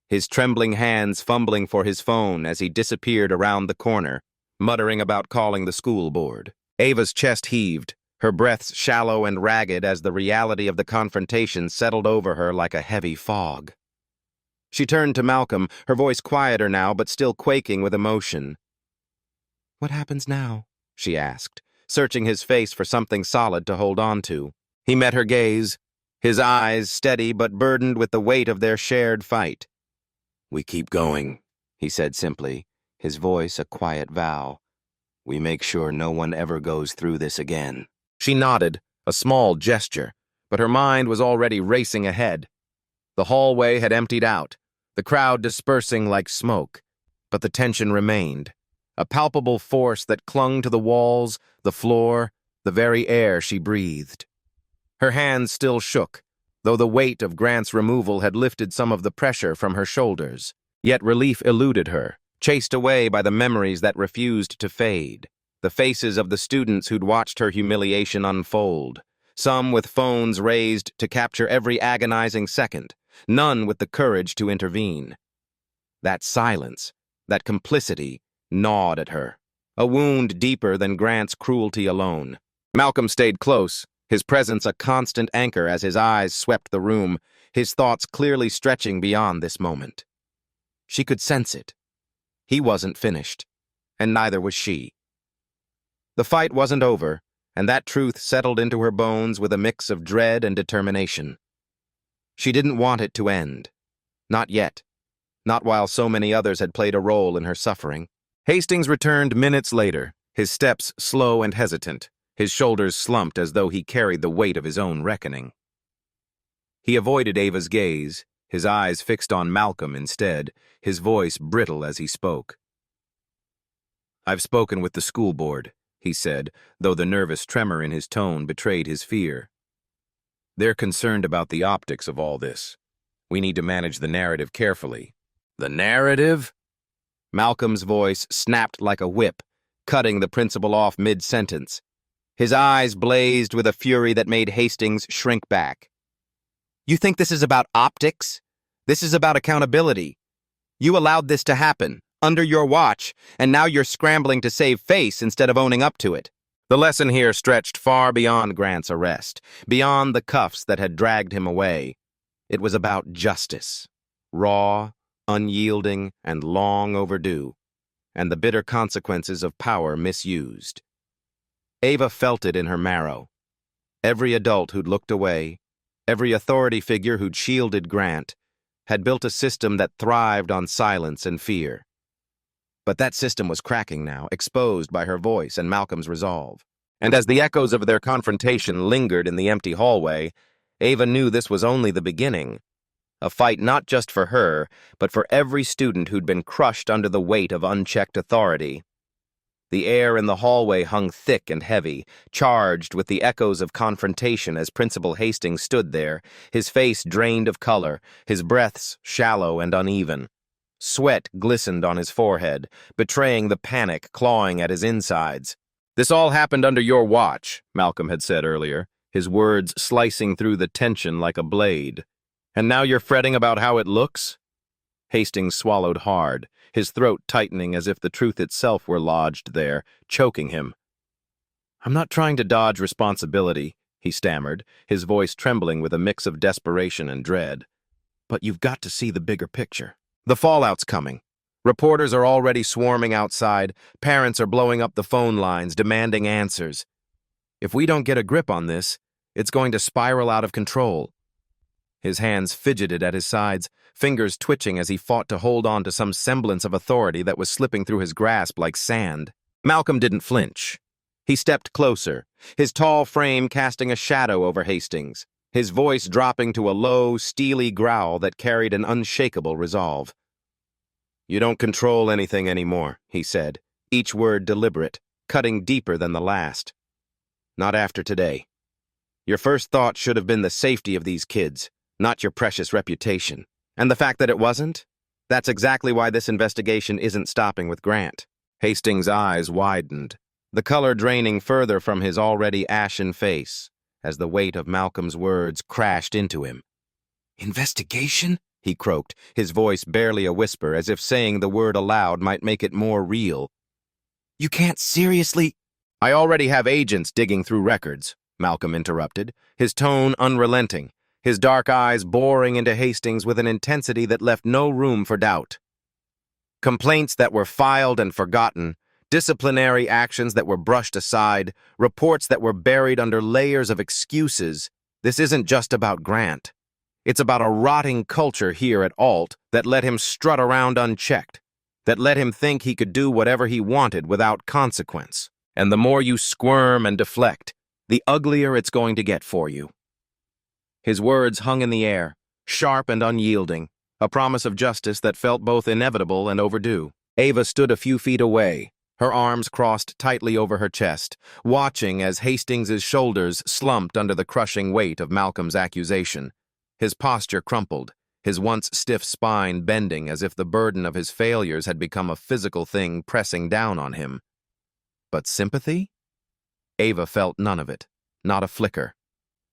his trembling hands fumbling for his phone as he disappeared around the corner, muttering about calling the school board. Ava's chest heaved, her breaths shallow and ragged as the reality of the confrontation settled over her like a heavy fog. She turned to Malcolm, her voice quieter now but still quaking with emotion. "What happens now?" she asked, searching his face for something solid to hold on to. He met her gaze, his eyes steady but burdened with the weight of their shared fight. "We keep going," he said simply, his voice a quiet vow. "We make sure no one ever goes through this again." She nodded, a small gesture, but her mind was already racing ahead. The hallway had emptied out, the crowd dispersing like smoke, but the tension remained, a palpable force that clung to the walls, the floor, the very air she breathed. Her hands still shook, though the weight of Grant's removal had lifted some of the pressure from her shoulders. Yet relief eluded her, chased away by the memories that refused to fade, the faces of the students who'd watched her humiliation unfold, some with phones raised to capture every agonizing second, none with the courage to intervene. That silence, that complicity, gnawed at her, a wound deeper than Grant's cruelty alone. Malcolm stayed close, his presence a constant anchor as his eyes swept the room, his thoughts clearly stretching beyond this moment. She could sense it. He wasn't finished, and neither was she. The fight wasn't over, and that truth settled into her bones with a mix of dread and determination. She didn't want it to end. Not yet. Not while so many others had played a role in her suffering. Hastings returned minutes later, his steps slow and hesitant, his shoulders slumped as though he carried the weight of his own reckoning. He avoided Ava's gaze, his eyes fixed on Malcolm instead, his voice brittle as he spoke. "I've spoken with the school board," he said, though the nervous tremor in his tone betrayed his fear. "They're concerned about the optics of all this. We need to manage the narrative carefully." "The narrative?" Malcolm's voice snapped like a whip, cutting the principal off mid-sentence. His eyes blazed with a fury that made Hastings shrink back. "You think this is about optics? This is about accountability. You allowed this to happen, under your watch, and now you're scrambling to save face instead of owning up to it." The lesson here stretched far beyond Grant's arrest, beyond the cuffs that had dragged him away. It was about justice, raw, unyielding, and long overdue, and the bitter consequences of power misused. Ava felt it in her marrow. Every adult who'd looked away, every authority figure who'd shielded Grant, had built a system that thrived on silence and fear. But that system was cracking now, exposed by her voice and Malcolm's resolve. And as the echoes of their confrontation lingered in the empty hallway, Ava knew this was only the beginning. A fight not just for her, but for every student who'd been crushed under the weight of unchecked authority. The air in the hallway hung thick and heavy, charged with the echoes of confrontation as Principal Hastings stood there, his face drained of color, his breaths shallow and uneven. Sweat glistened on his forehead, betraying the panic clawing at his insides. "This all happened under your watch," Malcolm had said earlier, his words slicing through the tension like a blade. "And now you're fretting about how it looks?" Hastings swallowed hard, his throat tightening as if the truth itself were lodged there, choking him. "I'm not trying to dodge responsibility," he stammered, his voice trembling with a mix of desperation and dread. "But you've got to see the bigger picture. The fallout's coming. Reporters are already swarming outside, parents are blowing up the phone lines, demanding answers. If we don't get a grip on this, it's going to spiral out of control." His hands fidgeted at his sides, fingers twitching as he fought to hold on to some semblance of authority that was slipping through his grasp like sand. Malcolm didn't flinch. He stepped closer, his tall frame casting a shadow over Hastings, his voice dropping to a low, steely growl that carried an unshakable resolve. "You don't control anything anymore," he said, each word deliberate, cutting deeper than the last. "Not after today. Your first thought should have been the safety of these kids, not your precious reputation. And the fact that it wasn't? That's exactly why this investigation isn't stopping with Grant. Hastings' eyes widened, the color draining further from his already ashen face as the weight of Malcolm's words crashed into him. "Investigation?" he croaked, his voice barely a whisper, as if saying the word aloud might make it more real. "You can't seriously—" "I already have agents digging through records," Malcolm interrupted, his tone unrelenting, his dark eyes boring into Hastings with an intensity that left no room for doubt. Complaints that were filed and forgotten, disciplinary actions that were brushed aside, reports that were buried under layers of excuses. This isn't just about Grant. It's about a rotting culture here at Alt that let him strut around unchecked, that let him think he could do whatever he wanted without consequence. And the more you squirm and deflect, the uglier it's going to get for you. His words hung in the air, sharp and unyielding, a promise of justice that felt both inevitable and overdue. Ava stood a few feet away, her arms crossed tightly over her chest, watching as Hastings's shoulders slumped under the crushing weight of Malcolm's accusation. His posture crumpled, his once stiff spine bending as if the burden of his failures had become a physical thing pressing down on him. But sympathy? Ava felt none of it, not a flicker.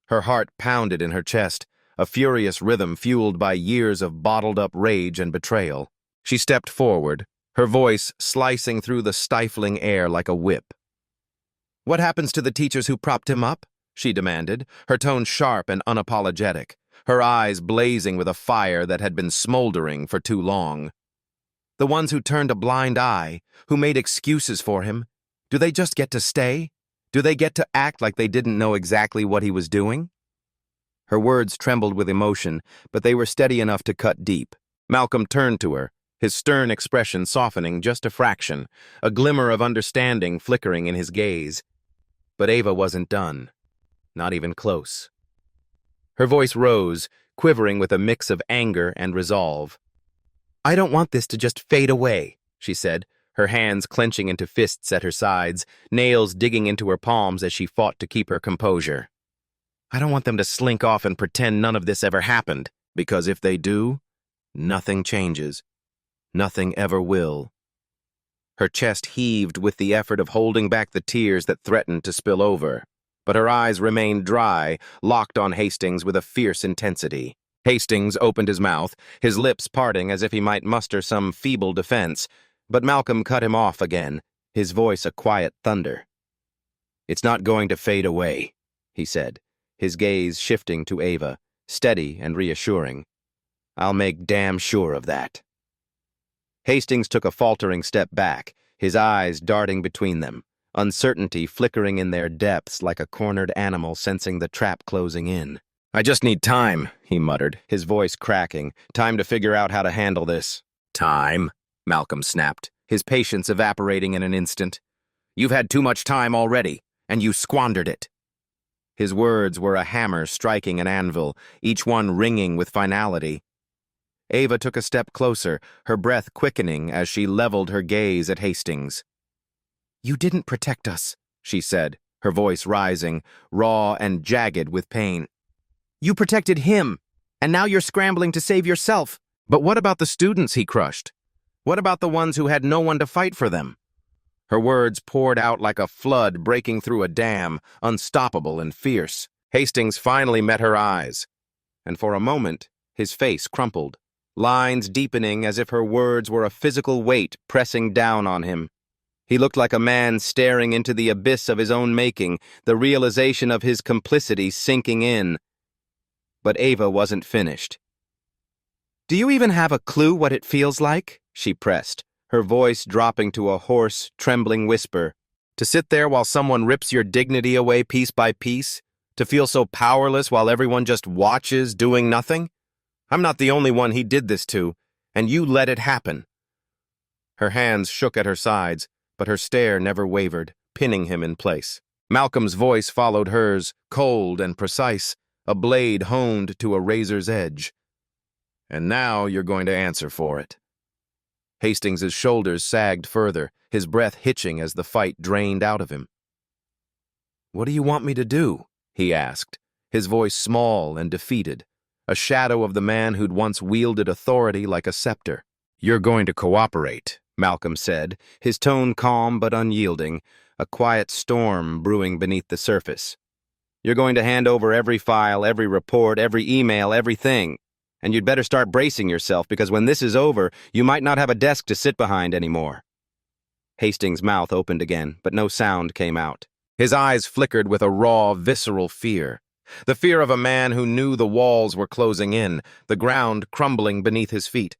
Her heart pounded in her chest, a furious rhythm fueled by years of bottled-up rage and betrayal. She stepped forward, her voice slicing through the stifling air like a whip. "What happens to the teachers who propped him up?" she demanded, her tone sharp and unapologetic, her eyes blazing with a fire that had been smoldering for too long. "The ones who turned a blind eye, who made excuses for him, do they just get to stay? Do they get to act like they didn't know exactly what he was doing?" Her words trembled with emotion, but they were steady enough to cut deep. Malcolm turned to her, his stern expression softening just a fraction, a glimmer of understanding flickering in his gaze. But Ava wasn't done. Not even close. Her voice rose, quivering with a mix of anger and resolve. "I don't want this to just fade away," she said, her hands clenching into fists at her sides, nails digging into her palms as she fought to keep her composure. "I don't want them to slink off and pretend none of this ever happened, because if they do, nothing changes. Nothing ever will." Her chest heaved with the effort of holding back the tears that threatened to spill over, but her eyes remained dry, locked on Hastings with a fierce intensity. Hastings opened his mouth, his lips parting as if he might muster some feeble defense, but Malcolm cut him off again, his voice a quiet thunder. "It's not going to fade away," he said, his gaze shifting to Ava, steady and reassuring. "I'll make damn sure of that." Hastings took a faltering step back, his eyes darting between them, uncertainty flickering in their depths like a cornered animal sensing the trap closing in. "I just need time," he muttered, his voice cracking. "Time to figure out how to handle this." "Time?" Malcolm snapped, his patience evaporating in an instant. "You've had too much time already, and you squandered it." His words were a hammer striking an anvil, each one ringing with finality. Ava took a step closer, her breath quickening as she leveled her gaze at Hastings. "You didn't protect us," she said, her voice rising, raw and jagged with pain. "You protected him, and now you're scrambling to save yourself." "But what about the students he crushed? What about the ones who had no one to fight for them?" Her words poured out like a flood breaking through a dam, unstoppable and fierce. Hastings finally met her eyes, and for a moment, his face crumpled, lines deepening as if her words were a physical weight pressing down on him. He looked like a man staring into the abyss of his own making, the realization of his complicity sinking in. But Ava wasn't finished. "Do you even have a clue what it feels like?" she pressed, her voice dropping to a hoarse, trembling whisper. "To sit there while someone rips your dignity away piece by piece? To feel so powerless while everyone just watches, doing nothing? I'm not the only one he did this to, and you let it happen." Her hands shook at her sides, but her stare never wavered, pinning him in place. Malcolm's voice followed hers, cold and precise, a blade honed to a razor's edge. "And now you're going to answer for it." Hastings's shoulders sagged further, his breath hitching as the fight drained out of him. "What do you want me to do?" he asked, his voice small and defeated, a shadow of the man who'd once wielded authority like a scepter. "You're going to cooperate," Malcolm said, his tone calm but unyielding, a quiet storm brewing beneath the surface. "You're going to hand over every file, every report, every email, everything. And you'd better start bracing yourself, because when this is over, you might not have a desk to sit behind anymore." Hastings' mouth opened again, but no sound came out. His eyes flickered with a raw, visceral fear. The fear of a man who knew the walls were closing in, the ground crumbling beneath his feet.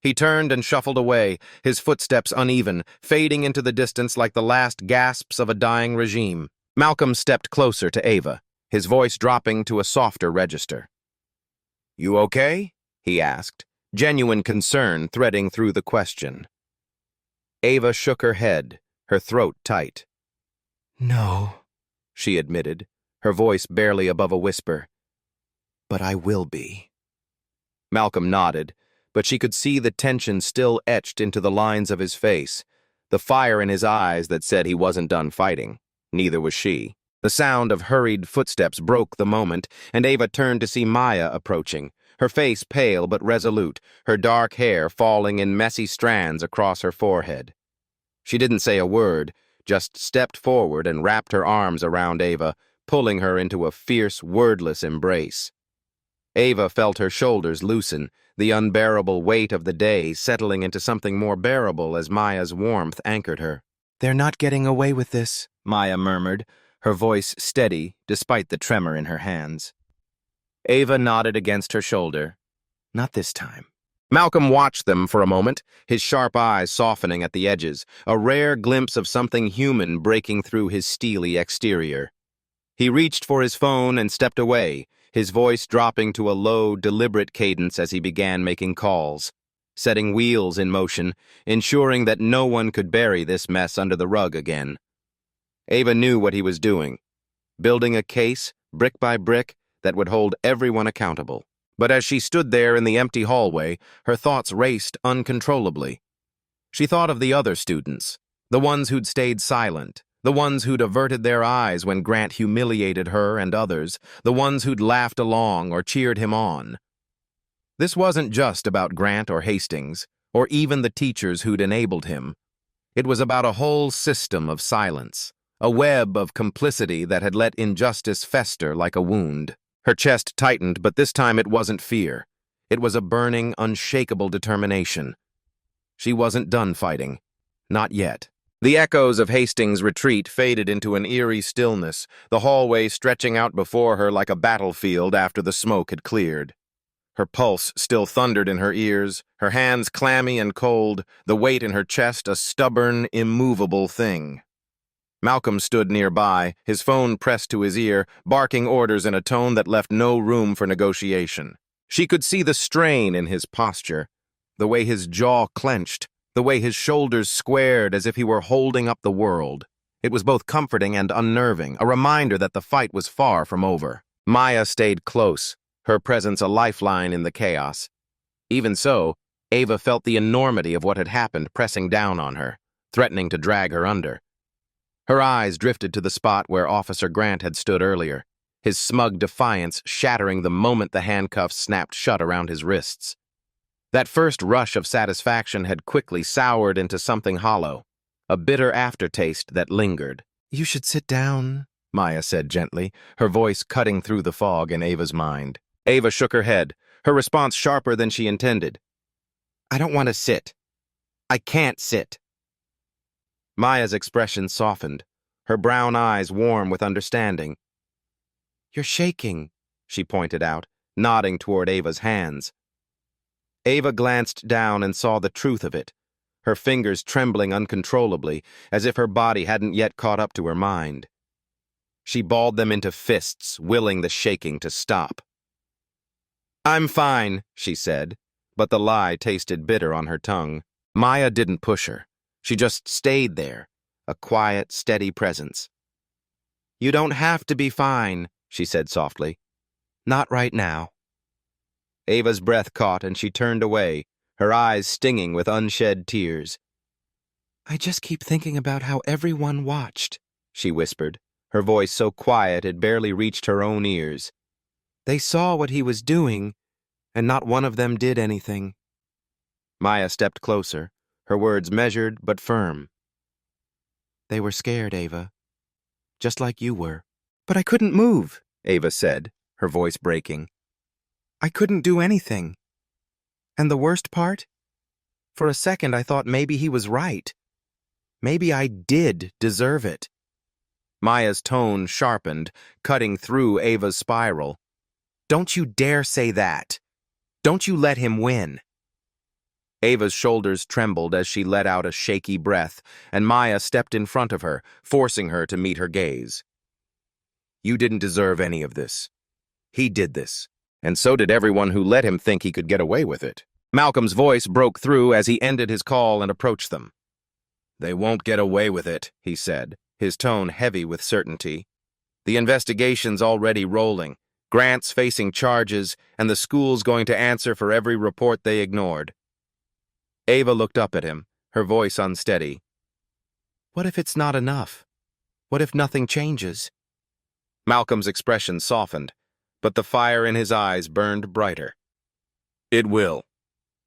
He turned and shuffled away, his footsteps uneven, fading into the distance like the last gasps of a dying regime. Malcolm stepped closer to Ava, his voice dropping to a softer register. "You okay?" he asked, genuine concern threading through the question. Ava shook her head, her throat tight. "No," she admitted, her voice barely above a whisper. "But I will be." Malcolm nodded, but she could see the tension still etched into the lines of his face, the fire in his eyes that said he wasn't done fighting. Neither was she. The sound of hurried footsteps broke the moment, and Ava turned to see Maya approaching, her face pale but resolute, her dark hair falling in messy strands across her forehead. She didn't say a word, just stepped forward and wrapped her arms around Ava, pulling her into a fierce, wordless embrace. Ava felt her shoulders loosen, the unbearable weight of the day settling into something more bearable as Maya's warmth anchored her. "They're not getting away with this," Maya murmured, her voice steady despite the tremor in her hands. Ava nodded against her shoulder. "Not this time." Malcolm watched them for a moment, his sharp eyes softening at the edges, a rare glimpse of something human breaking through his steely exterior. He reached for his phone and stepped away, his voice dropping to a low, deliberate cadence as he began making calls, setting wheels in motion, ensuring that no one could bury this mess under the rug again. Ava knew what he was doing, building a case, brick by brick, that would hold everyone accountable. But as she stood there in the empty hallway, her thoughts raced uncontrollably. She thought of the other students, the ones who'd stayed silent, the ones who'd averted their eyes when Grant humiliated her and others, the ones who'd laughed along or cheered him on. This wasn't just about Grant or Hastings, or even the teachers who'd enabled him. It was about a whole system of silence, a web of complicity that had let injustice fester like a wound. Her chest tightened, but this time it wasn't fear. It was a burning, unshakable determination. She wasn't done fighting. Not yet. The echoes of Hastings' retreat faded into an eerie stillness, the hallway stretching out before her like a battlefield after the smoke had cleared. Her pulse still thundered in her ears, her hands clammy and cold, the weight in her chest a stubborn, immovable thing. Malcolm stood nearby, his phone pressed to his ear, barking orders in a tone that left no room for negotiation. She could see the strain in his posture, the way his jaw clenched, the way his shoulders squared as if he were holding up the world. It was both comforting and unnerving, a reminder that the fight was far from over. Maya stayed close, her presence a lifeline in the chaos. Even so, Ava felt the enormity of what had happened pressing down on her, threatening to drag her under. Her eyes drifted to the spot where Officer Grant had stood earlier, his smug defiance shattering the moment the handcuffs snapped shut around his wrists. That first rush of satisfaction had quickly soured into something hollow, a bitter aftertaste that lingered. "You should sit down," Maya said gently, her voice cutting through the fog in Ava's mind. Ava shook her head, her response sharper than she intended. "I don't want to sit. I can't sit." Maya's expression softened, her brown eyes warm with understanding. "You're shaking," she pointed out, nodding toward Ava's hands. Ava glanced down and saw the truth of it, her fingers trembling uncontrollably, as if her body hadn't yet caught up to her mind. She balled them into fists, willing the shaking to stop. "I'm fine," she said, but the lie tasted bitter on her tongue. Maya didn't push her. She just stayed there, a quiet, steady presence. "You don't have to be fine," she said softly. "Not right now." Ava's breath caught and she turned away, her eyes stinging with unshed tears. "I just keep thinking about how everyone watched," she whispered, her voice so quiet it barely reached her own ears. "They saw what he was doing, and not one of them did anything." Maya stepped closer, her words measured but firm. They were scared, Ava. Just like you were. But I couldn't move, Ava said, her voice breaking. I couldn't do anything. And the worst part? For a second I thought maybe he was right. Maybe I did deserve it. Maya's tone sharpened, cutting through Ava's spiral. Don't you dare say that. Don't you let him win. Ava's shoulders trembled as she let out a shaky breath, and Maya stepped in front of her, forcing her to meet her gaze. You didn't deserve any of this. He did this, and so did everyone who let him think he could get away with it. Malcolm's voice broke through as he ended his call and approached them. They won't get away with it, he said, his tone heavy with certainty. The investigation's already rolling, Grant's facing charges, and the school's going to answer for every report they ignored. Ava looked up at him, her voice unsteady. What if it's not enough? What if nothing changes? Malcolm's expression softened, but the fire in his eyes burned brighter. It will.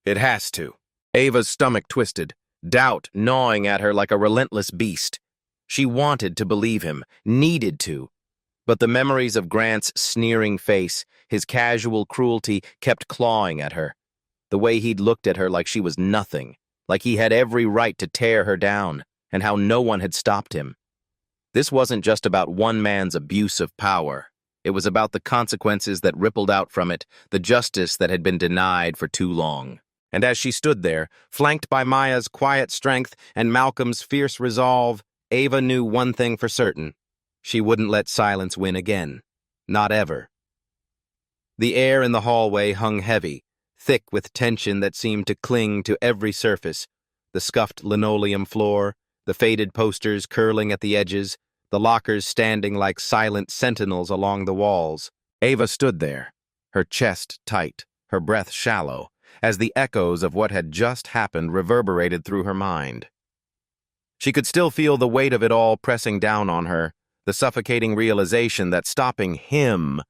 It has to. Ava's stomach twisted, doubt gnawing at her like a relentless beast. She wanted to believe him, needed to. But the memories of Grant's sneering face, his casual cruelty, kept clawing at her. The way he'd looked at her like she was nothing, like he had every right to tear her down, and how no one had stopped him. This wasn't just about one man's abuse of power. It was about the consequences that rippled out from it, the justice that had been denied for too long. And as she stood there, flanked by Maya's quiet strength and Malcolm's fierce resolve, Ava knew one thing for certain. She wouldn't let silence win again. Not ever. The air in the hallway hung heavy, thick with tension that seemed to cling to every surface, the scuffed linoleum floor, the faded posters curling at the edges, the lockers standing like silent sentinels along the walls. Ava stood there, her chest tight, her breath shallow, as the echoes of what had just happened reverberated through her mind. She could still feel the weight of it all pressing down on her, the suffocating realization that stopping him,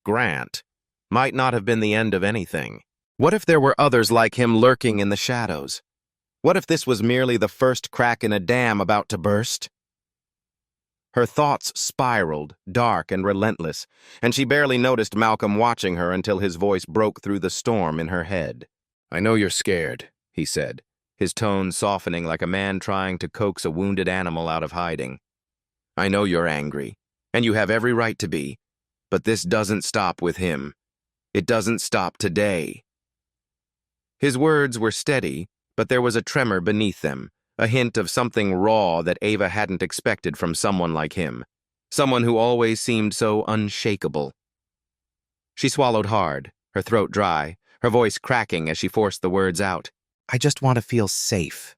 Grant, might not have been the end of anything. What if there were others like him lurking in the shadows? What if this was merely the first crack in a dam about to burst? Her thoughts spiraled, dark and relentless, and she barely noticed Malcolm watching her until his voice broke through the storm in her head. I know you're scared, he said, his tone softening like a man trying to coax a wounded animal out of hiding. I know you're angry, and you have every right to be, but this doesn't stop with him. It doesn't stop today. His words were steady, but there was a tremor beneath them, a hint of something raw that Ava hadn't expected from someone like him, someone who always seemed so unshakable. She swallowed hard, her throat dry, her voice cracking as she forced the words out. I just want to feel safe.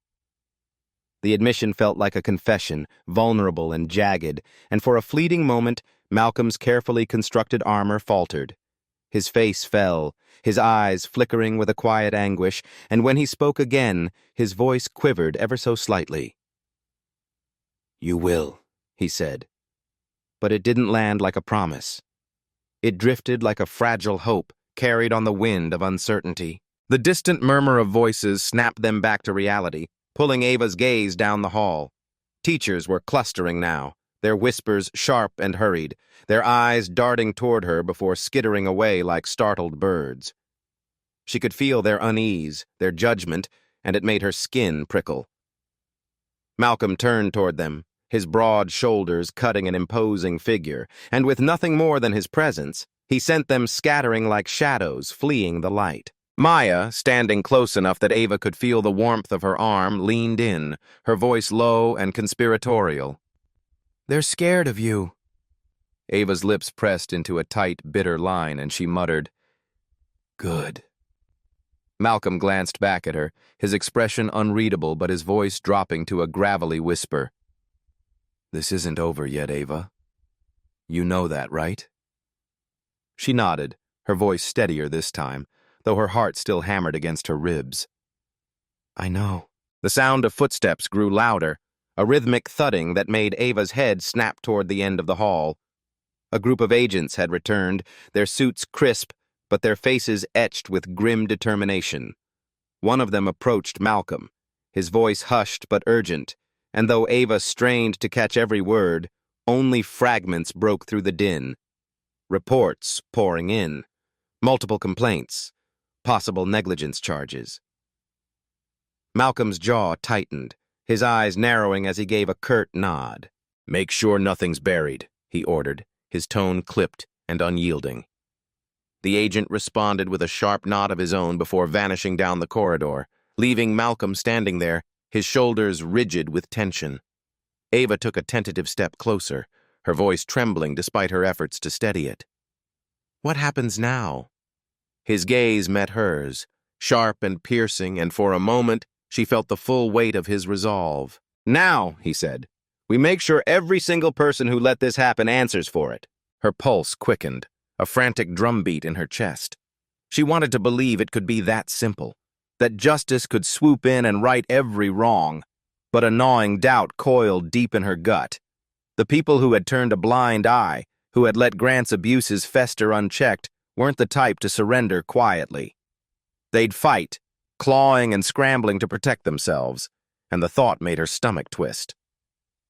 The admission felt like a confession, vulnerable and jagged, and for a fleeting moment, Malcolm's carefully constructed armor faltered. His face fell, his eyes flickering with a quiet anguish, and when he spoke again, his voice quivered ever so slightly. You will, he said. But it didn't land like a promise. It drifted like a fragile hope, carried on the wind of uncertainty. The distant murmur of voices snapped them back to reality, pulling Ava's gaze down the hall. Teachers were clustering now, their whispers sharp and hurried, their eyes darting toward her before skittering away like startled birds. She could feel their unease, their judgment, and it made her skin prickle. Malcolm turned toward them, his broad shoulders cutting an imposing figure, and with nothing more than his presence, he sent them scattering like shadows fleeing the light. Maya, standing close enough that Ava could feel the warmth of her arm, leaned in, her voice low and conspiratorial. They're scared of you. Ava's lips pressed into a tight, bitter line, and she muttered, Good. Malcolm glanced back at her, his expression unreadable but his voice dropping to a gravelly whisper. This isn't over yet, Ava. You know that, right? She nodded, her voice steadier this time, though her heart still hammered against her ribs. I know. The sound of footsteps grew louder, a rhythmic thudding that made Ava's head snap toward the end of the hall. A group of agents had returned, their suits crisp, but their faces etched with grim determination. One of them approached Malcolm, his voice hushed but urgent, and though Ava strained to catch every word, only fragments broke through the din. Reports pouring in, multiple complaints, possible negligence charges. Malcolm's jaw tightened, his eyes narrowing as he gave a curt nod. "Make sure nothing's buried," he ordered, his tone clipped and unyielding. The agent responded with a sharp nod of his own before vanishing down the corridor, leaving Malcolm standing there, his shoulders rigid with tension. Ava took a tentative step closer, her voice trembling despite her efforts to steady it. "What happens now?" His gaze met hers, sharp and piercing, and for a moment she felt the full weight of his resolve. "Now," he said, "we make sure every single person who let this happen answers for it." Her pulse quickened, a frantic drumbeat in her chest. She wanted to believe it could be that simple, that justice could swoop in and right every wrong, but a gnawing doubt coiled deep in her gut. The people who had turned a blind eye, who had let Grant's abuses fester unchecked, weren't the type to surrender quietly. They'd fight, clawing and scrambling to protect themselves, and the thought made her stomach twist.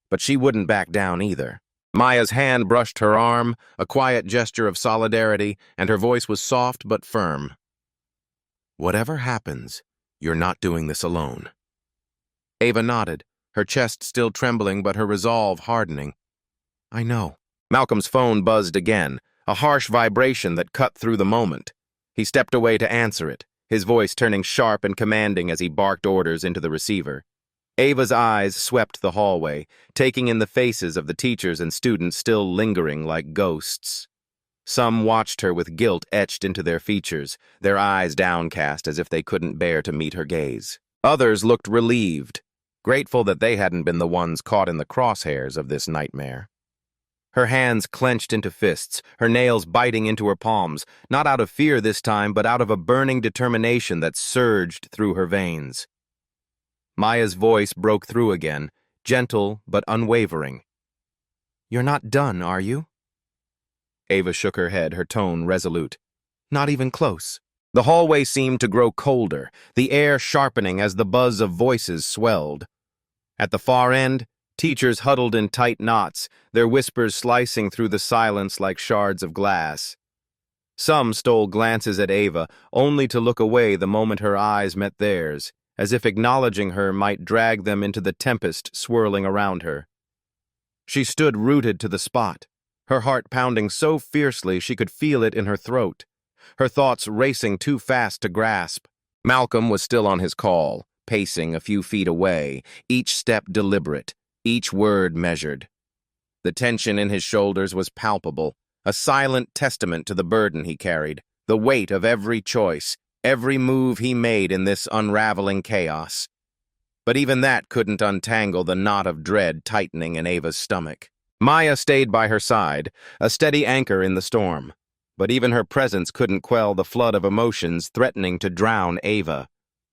But she wouldn't back down either. Maya's hand brushed her arm, a quiet gesture of solidarity, and her voice was soft but firm. "Whatever happens, you're not doing this alone." Ava nodded, her chest still trembling but her resolve hardening. "I know." Malcolm's phone buzzed again, a harsh vibration that cut through the moment. He stepped away to answer it, his voice turning sharp and commanding as he barked orders into the receiver. Ava's eyes swept the hallway, taking in the faces of the teachers and students still lingering like ghosts. Some watched her with guilt etched into their features, their eyes downcast as if they couldn't bear to meet her gaze. Others looked relieved, grateful that they hadn't been the ones caught in the crosshairs of this nightmare. Her hands clenched into fists, her nails biting into her palms, not out of fear this time, but out of a burning determination that surged through her veins. Maya's voice broke through again, gentle but unwavering. "You're not done, are you?" Ava shook her head, her tone resolute. "Not even close." The hallway seemed to grow colder, the air sharpening as the buzz of voices swelled. At the far end, teachers huddled in tight knots, their whispers slicing through the silence like shards of glass. Some stole glances at Ava, only to look away the moment her eyes met theirs, as if acknowledging her might drag them into the tempest swirling around her. She stood rooted to the spot, her heart pounding so fiercely she could feel it in her throat, her thoughts racing too fast to grasp. Malcolm was still on his call, pacing a few feet away, each step deliberate, each word measured. The tension in his shoulders was palpable, a silent testament to the burden he carried, the weight of every choice, every move he made in this unraveling chaos. But even that couldn't untangle the knot of dread tightening in Ava's stomach. Maya stayed by her side, a steady anchor in the storm, but even her presence couldn't quell the flood of emotions threatening to drown Ava.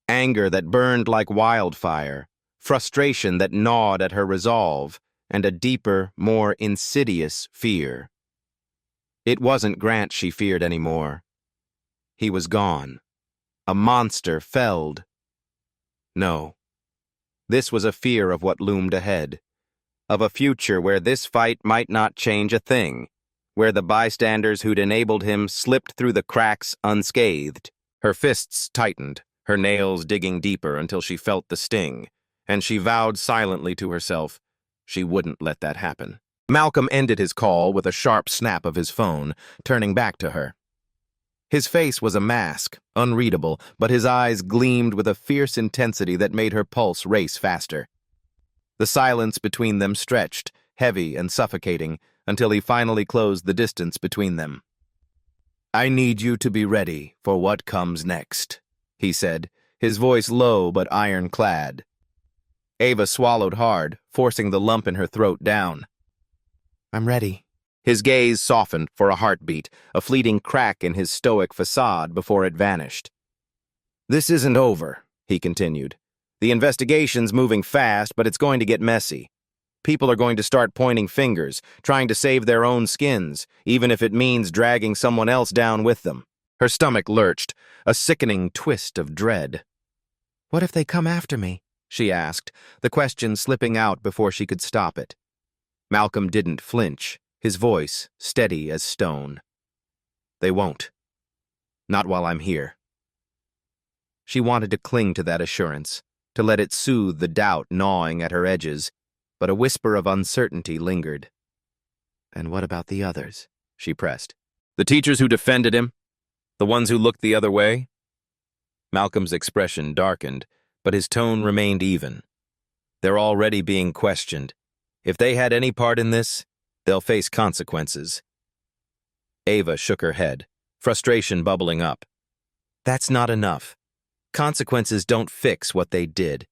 Anger that burned like wildfire, frustration that gnawed at her resolve, and a deeper, more insidious fear. It wasn't Grant she feared anymore. He was gone. A monster felled. No. This was a fear of what loomed ahead, of a future where this fight might not change a thing, where the bystanders who'd enabled him slipped through the cracks unscathed. Her fists tightened, her nails digging deeper until she felt the sting, and she vowed silently to herself she wouldn't let that happen. Malcolm ended his call with a sharp snap of his phone, turning back to her. His face was a mask, unreadable, but his eyes gleamed with a fierce intensity that made her pulse race faster. The silence between them stretched, heavy and suffocating, until he finally closed the distance between them. "I need you to be ready for what comes next," he said, his voice low but ironclad. Ava swallowed hard, forcing the lump in her throat down. "I'm ready." His gaze softened for a heartbeat, a fleeting crack in his stoic facade before it vanished. "This isn't over," he continued. "The investigation's moving fast, but it's going to get messy. People are going to start pointing fingers, trying to save their own skins, even if it means dragging someone else down with them." Her stomach lurched, a sickening twist of dread. What if they come after me? She asked, the question slipping out before she could stop it. Malcolm didn't flinch, his voice steady as stone. They won't. Not while I'm here. She wanted to cling to that assurance, to let it soothe the doubt gnawing at her edges, but a whisper of uncertainty lingered. And what about the others? She pressed. The teachers who defended him? The ones who looked the other way? Malcolm's expression darkened, but his tone remained even. They're already being questioned. If they had any part in this, they'll face consequences. Ava shook her head, frustration bubbling up. That's not enough. Consequences don't fix what they did.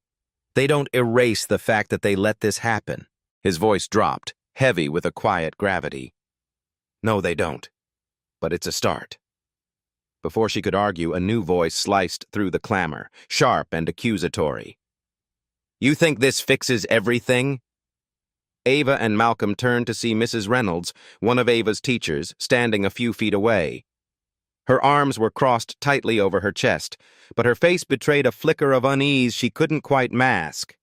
They don't erase the fact that they let this happen. His voice dropped, heavy with a quiet gravity. No, they don't. But it's a start. Before she could argue, a new voice sliced through the clamor, sharp and accusatory. You think this fixes everything? Ava and Malcolm turned to see Mrs. Reynolds, one of Ava's teachers, standing a few feet away. Her arms were crossed tightly over her chest, but her face betrayed a flicker of unease she couldn't quite mask.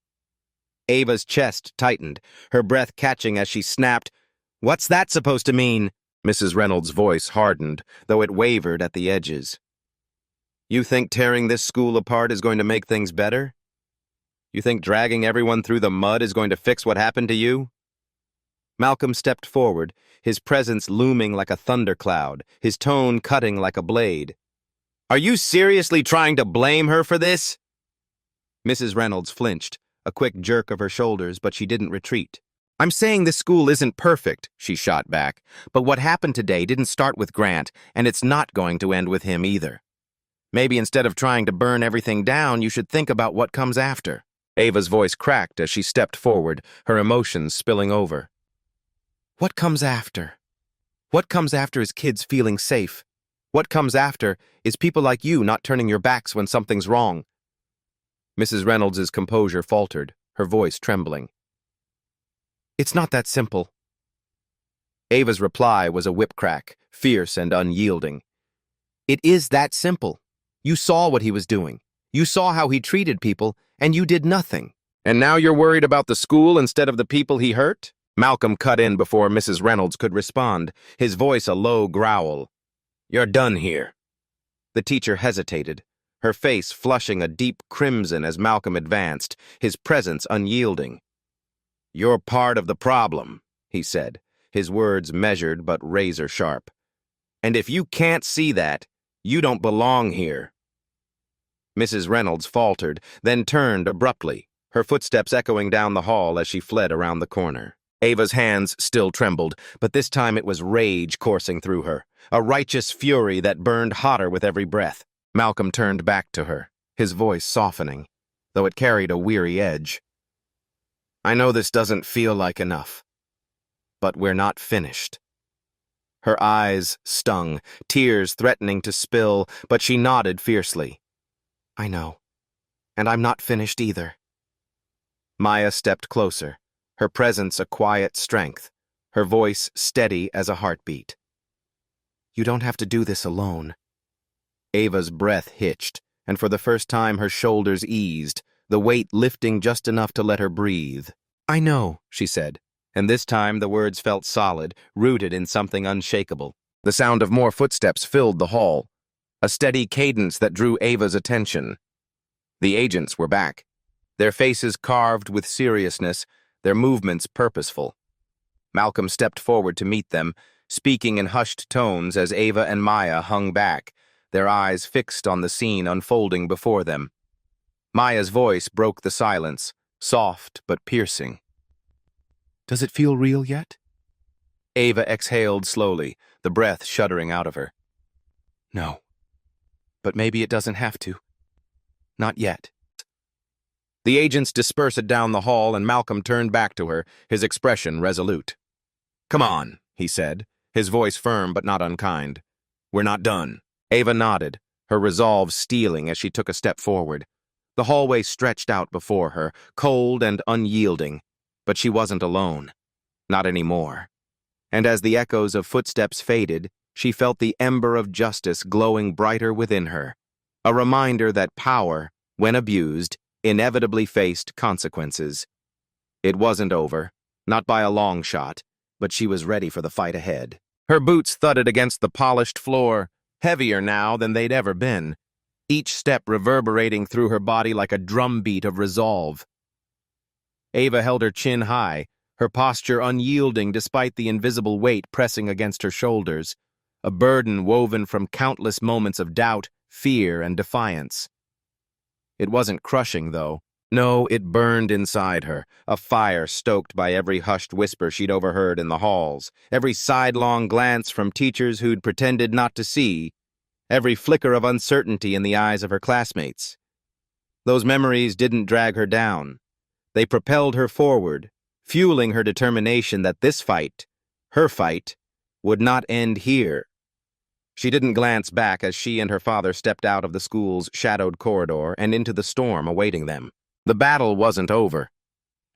Ava's chest tightened, her breath catching as she snapped, "What's that supposed to mean?" Mrs. Reynolds' voice hardened, though it wavered at the edges. You think tearing this school apart is going to make things better? You think dragging everyone through the mud is going to fix what happened to you? Malcolm stepped forward, his presence looming like a thundercloud, his tone cutting like a blade. Are you seriously trying to blame her for this? Mrs. Reynolds flinched, a quick jerk of her shoulders, but she didn't retreat. I'm saying this school isn't perfect, she shot back, but what happened today didn't start with Grant, and it's not going to end with him either. Maybe instead of trying to burn everything down, you should think about what comes after. Ava's voice cracked as she stepped forward, her emotions spilling over. What comes after? What comes after is kids feeling safe. What comes after is people like you not turning your backs when something's wrong. Mrs. Reynolds' composure faltered, her voice trembling. It's not that simple. Ava's reply was a whip crack, fierce and unyielding. It is that simple. You saw what he was doing. You saw how he treated people, and you did nothing. And now you're worried about the school instead of the people he hurt? Malcolm cut in before Mrs. Reynolds could respond, his voice a low growl. You're done here. The teacher hesitated, her face flushing a deep crimson as Malcolm advanced, his presence unyielding. You're part of the problem, he said, his words measured but razor-sharp. And if you can't see that, you don't belong here. Mrs. Reynolds faltered, then turned abruptly, her footsteps echoing down the hall as she fled around the corner. Ava's hands still trembled, but this time it was rage coursing through her, a righteous fury that burned hotter with every breath. Malcolm turned back to her, his voice softening, though it carried a weary edge. I know this doesn't feel like enough, but we're not finished. Her eyes stung, tears threatening to spill, but she nodded fiercely. I know, and I'm not finished either. Maya stepped closer, her presence a quiet strength, her voice steady as a heartbeat. You don't have to do this alone. Ava's breath hitched, and for the first time her shoulders eased, the weight lifting just enough to let her breathe. I know, she said, and this time the words felt solid, rooted in something unshakable. The sound of more footsteps filled the hall, a steady cadence that drew Ava's attention. The agents were back, their faces carved with seriousness, their movements purposeful. Malcolm stepped forward to meet them, speaking in hushed tones as Ava and Maya hung back, their eyes fixed on the scene unfolding before them. Maya's voice broke the silence, soft but piercing. Does it feel real yet? Ava exhaled slowly, the breath shuddering out of her. No. But maybe it doesn't have to. Not yet. The agents dispersed down the hall and Malcolm turned back to her, his expression resolute. Come on, he said, his voice firm but not unkind. We're not done. Ava nodded, her resolve steeling as she took a step forward. The hallway stretched out before her, cold and unyielding, but she wasn't alone. Not anymore. And as the echoes of footsteps faded, she felt the ember of justice glowing brighter within her, a reminder that power, when abused, inevitably faced consequences. It wasn't over, not by a long shot, but she was ready for the fight ahead. Her boots thudded against the polished floor, heavier now than they'd ever been, each step reverberating through her body like a drumbeat of resolve. Ava held her chin high, her posture unyielding despite the invisible weight pressing against her shoulders, a burden woven from countless moments of doubt, fear, and defiance. It wasn't crushing, though. No, it burned inside her, a fire stoked by every hushed whisper she'd overheard in the halls, every sidelong glance from teachers who'd pretended not to see, every flicker of uncertainty in the eyes of her classmates. Those memories didn't drag her down. They propelled her forward, fueling her determination that this fight, her fight, would not end here. She didn't glance back as she and her father stepped out of the school's shadowed corridor and into the storm awaiting them. The battle wasn't over,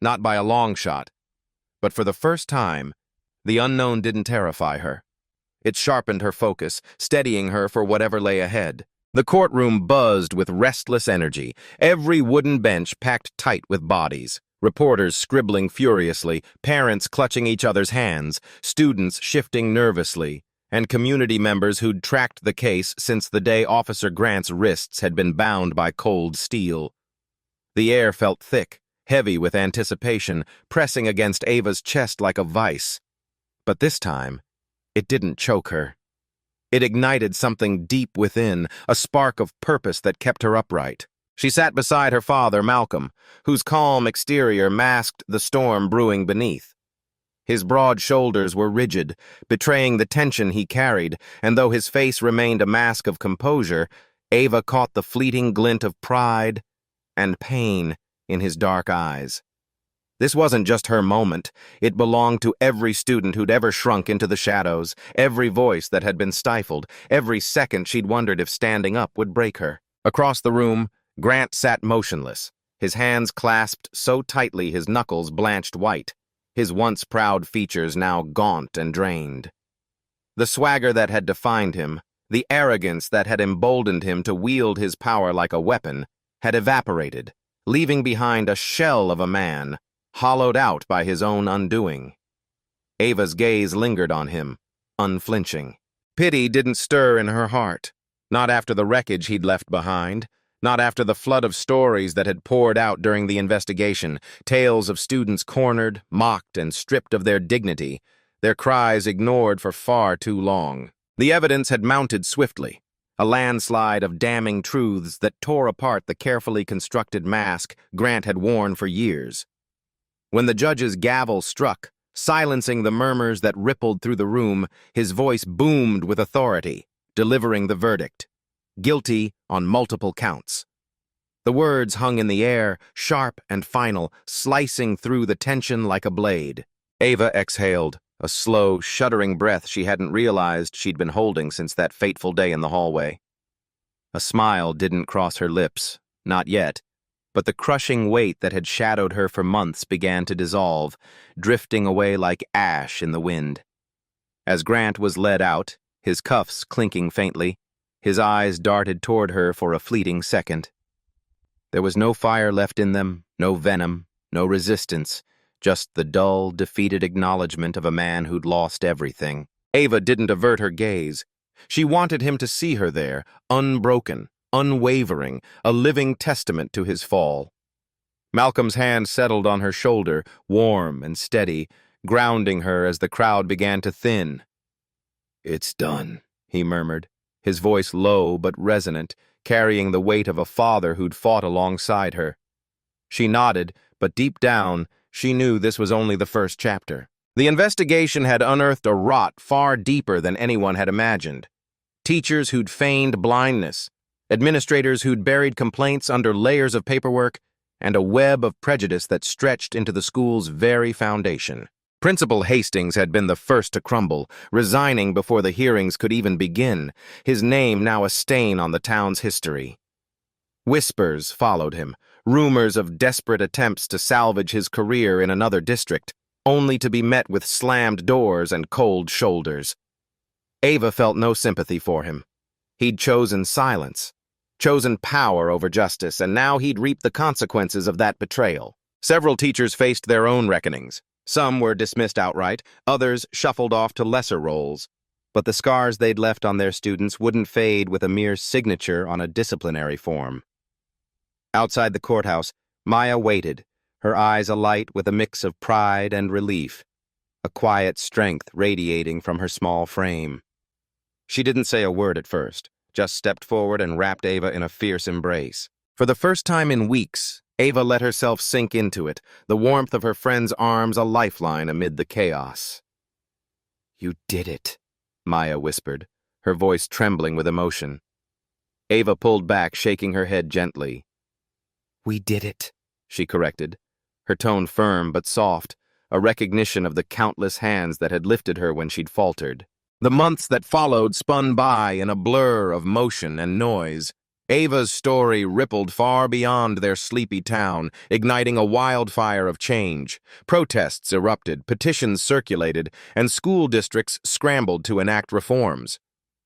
not by a long shot, but for the first time, the unknown didn't terrify her. It sharpened her focus, steadying her for whatever lay ahead. The courtroom buzzed with restless energy, every wooden bench packed tight with bodies, reporters scribbling furiously, parents clutching each other's hands, students shifting nervously, and community members who'd tracked the case since the day Officer Grant's wrists had been bound by cold steel. The air felt thick, heavy with anticipation, pressing against Ava's chest like a vice. But this time, it didn't choke her. It ignited something deep within, a spark of purpose that kept her upright. She sat beside her father, Malcolm, whose calm exterior masked the storm brewing beneath. His broad shoulders were rigid, betraying the tension he carried, and though his face remained a mask of composure, Ava caught the fleeting glint of pride and pain in his dark eyes. This wasn't just her moment. It belonged to every student who'd ever shrunk into the shadows, every voice that had been stifled, every second she'd wondered if standing up would break her. Across the room, Grant sat motionless, his hands clasped so tightly his knuckles blanched white, his once proud features now gaunt and drained. The swagger that had defined him, the arrogance that had emboldened him to wield his power like a weapon, had evaporated, leaving behind a shell of a man, hollowed out by his own undoing. Ava's gaze lingered on him, unflinching. Pity didn't stir in her heart, not after the wreckage he'd left behind, not after the flood of stories that had poured out during the investigation, tales of students cornered, mocked, and stripped of their dignity, their cries ignored for far too long. The evidence had mounted swiftly, a landslide of damning truths that tore apart the carefully constructed mask Grant had worn for years. When the judge's gavel struck, silencing the murmurs that rippled through the room, his voice boomed with authority, delivering the verdict. Guilty on multiple counts. The words hung in the air, sharp and final, slicing through the tension like a blade. Ava exhaled, a slow, shuddering breath she hadn't realized she'd been holding since that fateful day in the hallway. A smile didn't cross her lips, not yet, but the crushing weight that had shadowed her for months began to dissolve, drifting away like ash in the wind. As Grant was led out, his cuffs clinking faintly, his eyes darted toward her for a fleeting second. There was no fire left in them, no venom, no resistance, just the dull, defeated acknowledgement of a man who'd lost everything. Ava didn't avert her gaze. She wanted him to see her there, unbroken, unwavering, a living testament to his fall. Malcolm's hand settled on her shoulder, warm and steady, grounding her as the crowd began to thin. "It's done," he murmured, his voice low but resonant, carrying the weight of a father who'd fought alongside her. She nodded, but deep down, she knew this was only the first chapter. The investigation had unearthed a rot far deeper than anyone had imagined. Teachers who'd feigned blindness, administrators who'd buried complaints under layers of paperwork, and a web of prejudice that stretched into the school's very foundation. Principal Hastings had been the first to crumble, resigning before the hearings could even begin, his name now a stain on the town's history. Whispers followed him, rumors of desperate attempts to salvage his career in another district, only to be met with slammed doors and cold shoulders. Ava felt no sympathy for him. He'd chosen silence, chosen power over justice, and now he'd reap the consequences of that betrayal. Several teachers faced their own reckonings. Some were dismissed outright, others shuffled off to lesser roles. But the scars they'd left on their students wouldn't fade with a mere signature on a disciplinary form. Outside the courthouse, Maya waited, her eyes alight with a mix of pride and relief, a quiet strength radiating from her small frame. She didn't say a word at first, just stepped forward and wrapped Ava in a fierce embrace. For the first time in weeks, Ava let herself sink into it, the warmth of her friend's arms a lifeline amid the chaos. "You did it," Maya whispered, her voice trembling with emotion. Ava pulled back, shaking her head gently. "We did it," she corrected, her tone firm but soft, a recognition of the countless hands that had lifted her when she'd faltered. The months that followed spun by in a blur of motion and noise. Ava's story rippled far beyond their sleepy town, igniting a wildfire of change. Protests erupted, petitions circulated, and school districts scrambled to enact reforms.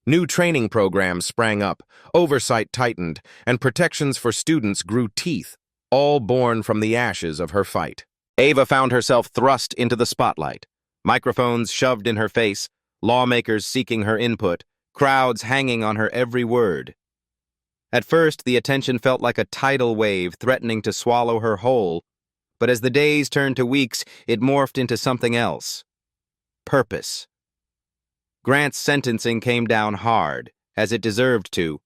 New training programs sprang up, oversight tightened, and protections for students grew teeth, all born from the ashes of her fight. Ava found herself thrust into the spotlight, microphones shoved in her face, lawmakers seeking her input, crowds hanging on her every word. At first, the attention felt like a tidal wave threatening to swallow her whole, but as the days turned to weeks, it morphed into something else. Purpose. Grant's sentencing came down hard, as it deserved to.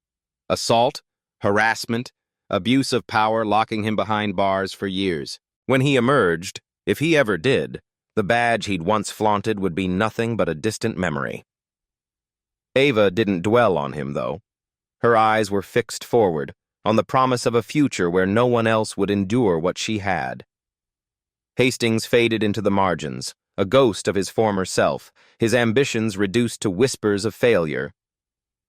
Assault, harassment, abuse of power locking him behind bars for years. When he emerged, if he ever did, the badge he'd once flaunted would be nothing but a distant memory. Ava didn't dwell on him, though. Her eyes were fixed forward, on the promise of a future where no one else would endure what she had. Hastings faded into the margins, a ghost of his former self, his ambitions reduced to whispers of failure.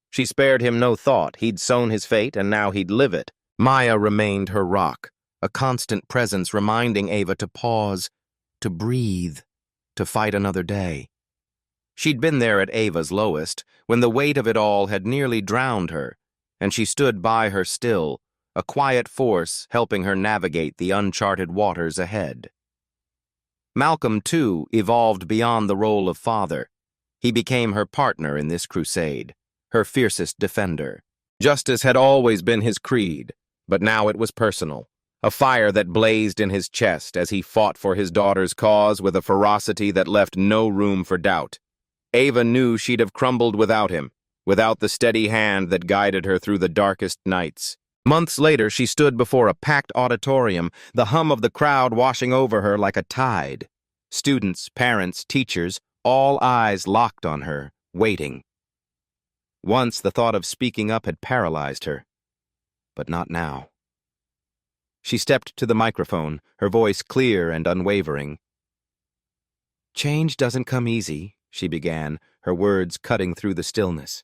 She spared him no thought. He'd sown his fate, and now he'd live it. Maya remained her rock, a constant presence reminding Ava to pause, to breathe, to fight another day. She'd been there at Ava's lowest, when the weight of it all had nearly drowned her, and she stood by her still, a quiet force helping her navigate the uncharted waters ahead. Malcolm, too, evolved beyond the role of father. He became her partner in this crusade, her fiercest defender. Justice had always been his creed, but now it was personal, a fire that blazed in his chest as he fought for his daughter's cause with a ferocity that left no room for doubt. Ava knew she'd have crumbled without him, without the steady hand that guided her through the darkest nights. Months later, she stood before a packed auditorium, the hum of the crowd washing over her like a tide. Students, parents, teachers, all eyes locked on her, waiting. Once the thought of speaking up had paralyzed her, but not now. She stepped to the microphone, her voice clear and unwavering. "Change doesn't come easy," she began, her words cutting through the stillness.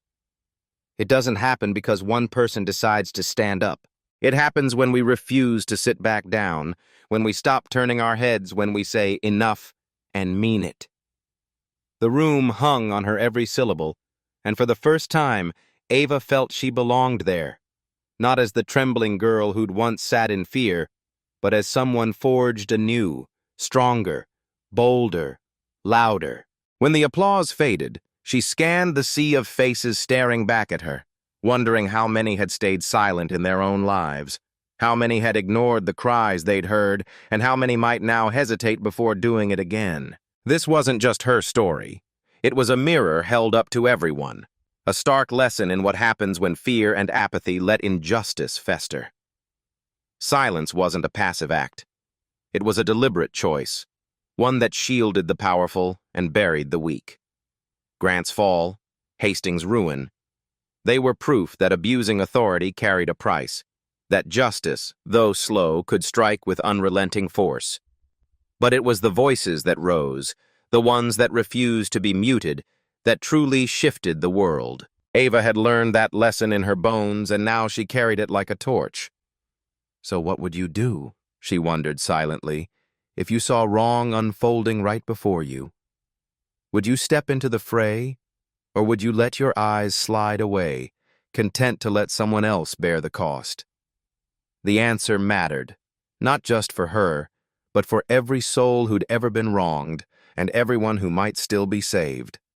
"It doesn't happen because one person decides to stand up. It happens when we refuse to sit back down, when we stop turning our heads, when we say enough and mean it." The room hung on her every syllable, and for the first time, Ava felt she belonged there, not as the trembling girl who'd once sat in fear, but as someone forged anew, stronger, bolder, louder. When the applause faded, she scanned the sea of faces staring back at her, wondering how many had stayed silent in their own lives, how many had ignored the cries they'd heard, and how many might now hesitate before doing it again. This wasn't just her story. It was a mirror held up to everyone, a stark lesson in what happens when fear and apathy let injustice fester. Silence wasn't a passive act. It was a deliberate choice, one that shielded the powerful and buried the weak. Grant's fall, Hastings' ruin, they were proof that abusing authority carried a price, that justice, though slow, could strike with unrelenting force. But it was the voices that rose, the ones that refused to be muted, that truly shifted the world. Ava had learned that lesson in her bones, and now she carried it like a torch. So what would you do, she wondered silently, if you saw wrong unfolding right before you? Would you step into the fray, or would you let your eyes slide away, content to let someone else bear the cost. The answer mattered, not just for her, but for every soul who'd ever been wronged and everyone who might still be saved.